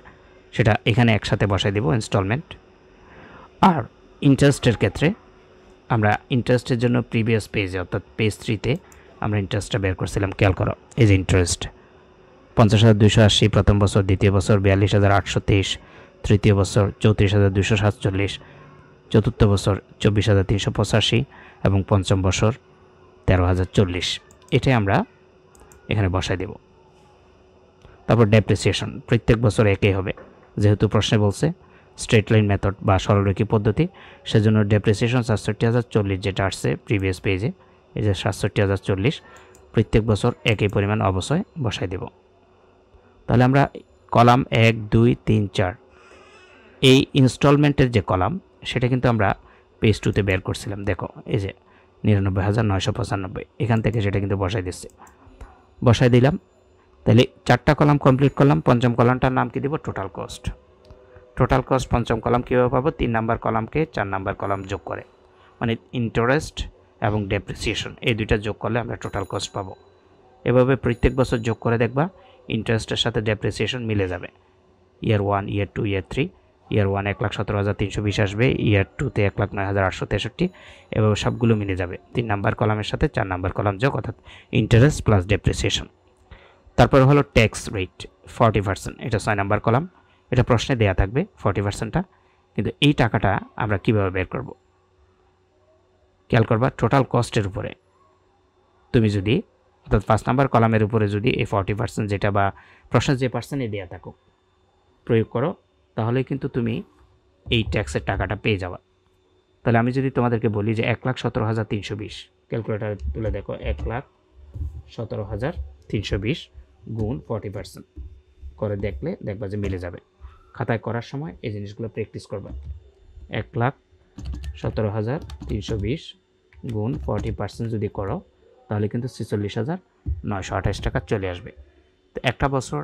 Speaker 2: সেটা এখানে একসাথে বসাই দেব ইনস্টলমেন্ট। আর ইন্টারেস্টের ক্ষেত্রে আমরা ইন্টারেস্টের জন্য প্রিভিয়াস পেজে অর্থাৎ পেজ 3তে আমরা ইন্টারেস্টটা বের করছিলাম। খেয়াল করো, এই যে ইন্টারেস্ট 50,280 প্রথম বছর, দ্বিতীয় বছর 42,823, তৃতীয় বছর 34,247, চতুর্থ বছর 24,385 এবং পঞ্চম বছর 13,040। এটাই আমরা এখানে বসাই দেব। তারপর ডেপ্রিসিয়েশন প্রত্যেক বছর একই হবে, যেহেতু প্রশ্নে বলছে স্ট্রেট লাইন মেথড বা সরলরেখী পদ্ধতি, সেজন্য ডেপ্রিসিয়েশন 67,040 যেটা আসছে প্রিভিয়াস পেজে, এই যে 67,040 প্রত্যেক বছর একই পরিমাণ অবশ্যই বসাই দেব। তাহলে আমরা কলাম 1, 2, 3, 4 এই ইনস্টলমেন্টের যে কলাম সেটা কিন্তু আমরা পেজ 2তে বের করছিলাম। দেখো এই যে 99,995, এখান থেকে সেটা কিন্তু বসাই দিলাম। তাহলে 4টা কলাম কমপ্লিট করলাম। পঞ্চম কলামটার নাম কি দেব? Total cost. টোটাল কস্ট পঞ্চম কলাম কীভাবে পাবো? 3 নাম্বার কলামকে 4 নাম্বার কলাম যোগ করে, মানে ইন্টারেস্ট এবং ডেপ্রিসিয়েশন এই দুইটা যোগ করলে আমরা টোটাল কস্ট পাবো। এভাবে প্রত্যেক বছর যোগ করে দেখবা ইন্টারেস্টের সাথে ডেপ্রিসিয়েশন মিলে যাবে। ইয়ার 1, ইয়ার 2, ইয়ার 3। ইয়ার 1 1,17,320 আসবে, ইয়ার 2তে 1,09,863, এভাবে সবগুলো মিলে যাবে 3 নাম্বার কলামের সাথে 4 নাম্বার কলাম যোগ, অর্থাৎ ইন্টারেস্ট প্লাস ডেপ্রিসিয়েশন। তারপরে হলো ট্যাক্স রেট 40%, এটা 6 নাম্বার কলাম, এটা প্রশ্নে দেয়া থাকবে 40%টা। কিন্তু এই টাকাটা আমরা কিভাবে বের করব? খেয়াল করবা, টোটাল কস্টের উপরে তুমি যদি অর্থাৎ 5 নাম্বার কলামের উপরে যদি এই 40% যেটা বা প্রশ্নের যে পার্সেন্টে দেয়া থাকো প্রয়োগ করো, তাহলে কিন্তু তুমি এই ট্যাক্সের টাকাটা পেয়ে যাবা। তাহলে আমি যদি তোমাদেরকে বলি যে 1,17,320, ক্যালকুলেটারে তুলে দেখো 1,17,320 গুণ 40% করে দেখবা যে মিলে যাবে। খাতায় করার সময় এই জিনিসগুলো প্র্যাকটিস করবা। 1,17,320 গুণ 40% যদি করো তাহলে কিন্তু 46,928 টাকা চলে আসবে। তো একটা বছর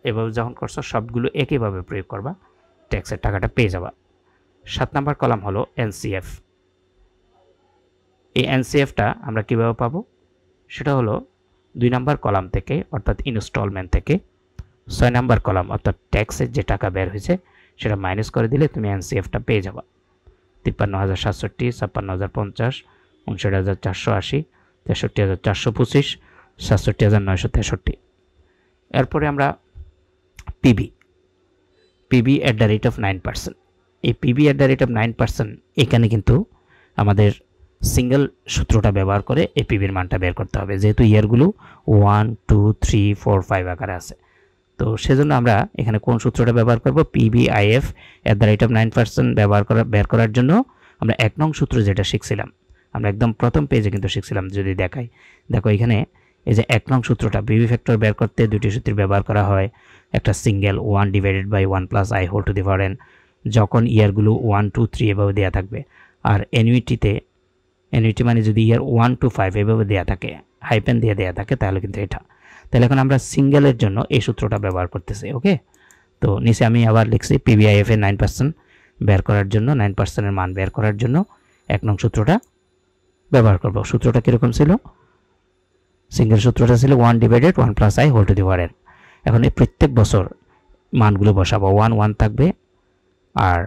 Speaker 2: এভাবে যখন করছো সবগুলো একইভাবে প্রয়োগ করবা, ট্যাক্সের টাকাটা পেয়ে যাবা। 7 নাম্বার কলাম হলো এনসিএফ। এই এনসিএফটা আমরা কিভাবে পাবো? সেটা হলো 2 নাম্বার কলাম থেকে অর্থাৎ ইনস্টলমেন্ট থেকে 6 নাম্বার কলাম অর্থাৎ ট্যাক্সের যে টাকা বের হয়েছে সেটা মাইনাস করে দিলে তুমি এনসিএফটা পেয়ে যাবা। 53,067, 56,050, 59,480, 63,425, 67,963। এরপরে আমরা PB at the rate of 9%। এই PB at the rate of 9% এখানে কিন্তু আমাদের সিঙ্গেল সূত্রটা ব্যবহার করে এই পিবির মানটা বের করতে হবে, যেহেতু ইয়ারগুলো 1, 2, 3, 4, 5 আকারে আছে। তো সেজন্য আমরা এখানে কোন সূত্রটা ব্যবহার করব? পিবিআইএফ এট দ্য রেট অফ 9% বের করার জন্য আমরা 1 নং সূত্র যেটা শিখছিলাম, আমরা একদম প্রথম পেজে কিন্তু শিখছিলাম। যদি দেখো এখানে এই যে 1 নং সূত্রটা পিভি ফ্যাক্টর বের করতে দুটি সূত্র ব্যবহার করা হয়। একটা সিঙ্গেল 1/1 + i^n যখন ইয়ারগুলো 1 2 3 এভাবে দেওয়া থাকবে, আর অ্যানুইটি মানে যদি ইয়ার 1 to 5 এভাবে দেওয়া থাকে, হাইপেন দিয়ে দেওয়া থাকে, তাহলে কিন্তু এটা। তাহলে এখন আমরা সিঙ্গেলের জন্য এই সূত্রটা ব্যবহার করতেছি। ওকে, তো নিচে আমি আবার লিখছি পিভিআইএফ এর 9% বের করার জন্য, 9% এর মান বের করার জন্য 1 নং সূত্রটা ব্যবহার করব। সূত্রটা কীরকম ছিল? সিঙ্গেল সূত্রটা ছিল 1/1 + i^n। এখন এই প্রত্যেক বছর মানগুলো বসাবো, 1 1 থাকবে, আর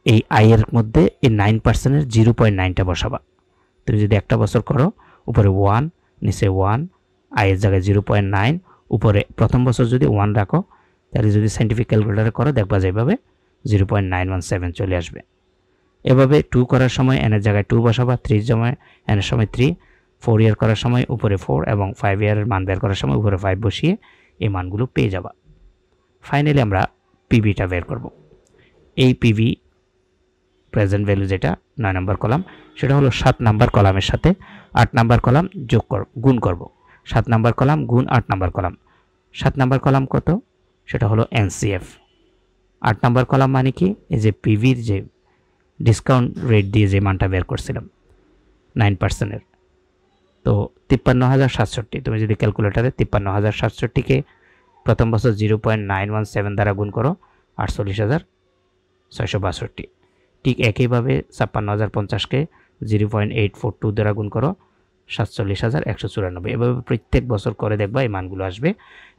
Speaker 2: এই আই এর মধ্যে এই 9%-এর 0.9টা বসাবা। তুমি যদি একটা বছর করো, উপরে 1 নিচে 1, আই এর জায়গায় 0.9, উপরে প্রথম বছর যদি 1 রাখো, তাহলে যদি সাইন্টিফিক ক্যালকুলেটরে করো দেখবা যেভাবে 0.917 চলে আসবে। এভাবে 2 করার সময় এন এর জায়গায় 2 বসাবা, 3 এর সময় এন এর সময় 3, 4 ইয়ার করার সময় উপরে 4 এবং 5 ইয়ারের মান বের করার সময় উপরে 5 বসিয়ে এই মানগুলো পেয়ে যাবা। ফাইনালি আমরা পিভিটা বের করব। এই পিভি প্রেজেন্ট ভ্যালু যেটা 9 নম্বর কলাম, সেটা হলো 7 নম্বর কলামের সাথে 8 নম্বর কলাম গুণ করব। 7 নম্বর কলাম গুণ 8 নম্বর কলাম। 7 নম্বর কলাম কত? সেটা হলো এনসিএফ। 8 নম্বর কলাম মানে কি? এই যে পিভির যে ডিসকাউন্ট রেট দিয়ে যে মানটা বের করছিলাম 9%-এর, তো 53,067। তুমি যদি ক্যালকুলেটারে 53,067-কে প্রথম বছর 0.917 দ্বারা গুণ করো, 48,662। ঠিক একইভাবে 56,050-কে 0.842 দ্বারা গুণ করো, 47,194। এভাবে প্রত্যেক বছর করে দেখবা এই মানগুলো আসবে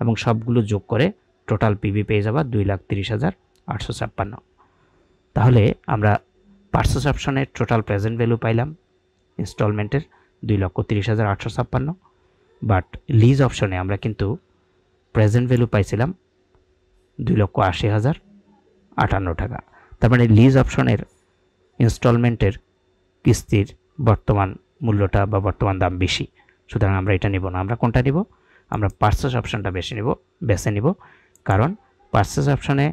Speaker 2: এবং সবগুলো যোগ করে টোটাল পিভি পেয়ে যাবা 2,30,856। তাহলে আমরা পারচেস অপশনের টোটাল প্রেজেন্ট ভ্যালু পাইলাম ইনস্টলমেন্টের 2,30,856, বাট লিজ অপশনে আমরা কিন্তু প্রেজেন্ট ভ্যালু পাইছিলাম 2,80,058 টাকা। তার মানে লিজ অপশনের ইনস্টলমেন্টের কিস্তির বর্তমান মূল্যটা বা বর্তমান দাম বেশি, সুতরাং আমরা এটা নিব না। আমরা কোনটা নিব? আমরা পারচেস অপশনটা বেছে নিব, কারণ পারচেস অপশনে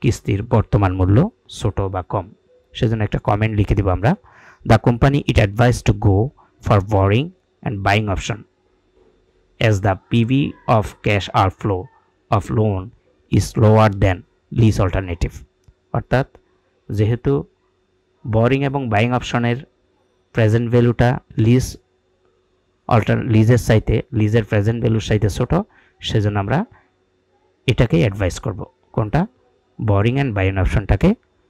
Speaker 2: কিস্তির বর্তমান মূল্য ছোট বা কম। সেজন্য একটা কমেন্ট লিখে দিব আমরা, the company it advice to go for boring and buying option as the PV of cash outflow of loan is lower than lease alternative। অর্থাৎ যেহেতু বোরিং এবং বাইং অপশনের প্রেজেন্ট ভ্যালুটা লিজের প্রেজেন্ট ভ্যালুর চাইতে ছোট, সেজন্য আমরা এটাকে অ্যাডভাইস করব। কোনটা? বোরিং অ্যান্ড বাইং অপশনটাকে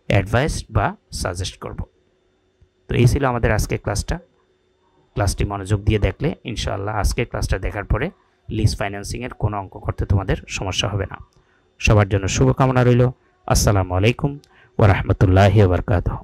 Speaker 2: অ্যাডভাইস বা সাজেস্ট করব। তো এই ছিল আমাদের আজকের ক্লাসটি মনোযোগ দিয়ে দেখলে ইনশাআল্লাহ আজকের ক্লাসটা দেখার পরে লিজ ফাইন্যান্সিংয়ের কোনো অঙ্ক করতে তোমাদের সমস্যা হবে না। সবার জন্য শুভকামনা রইল। আসসালামু আলাইকুম ওয়া রাহমাতুল্লাহি ওয়া বারাকাতুহু।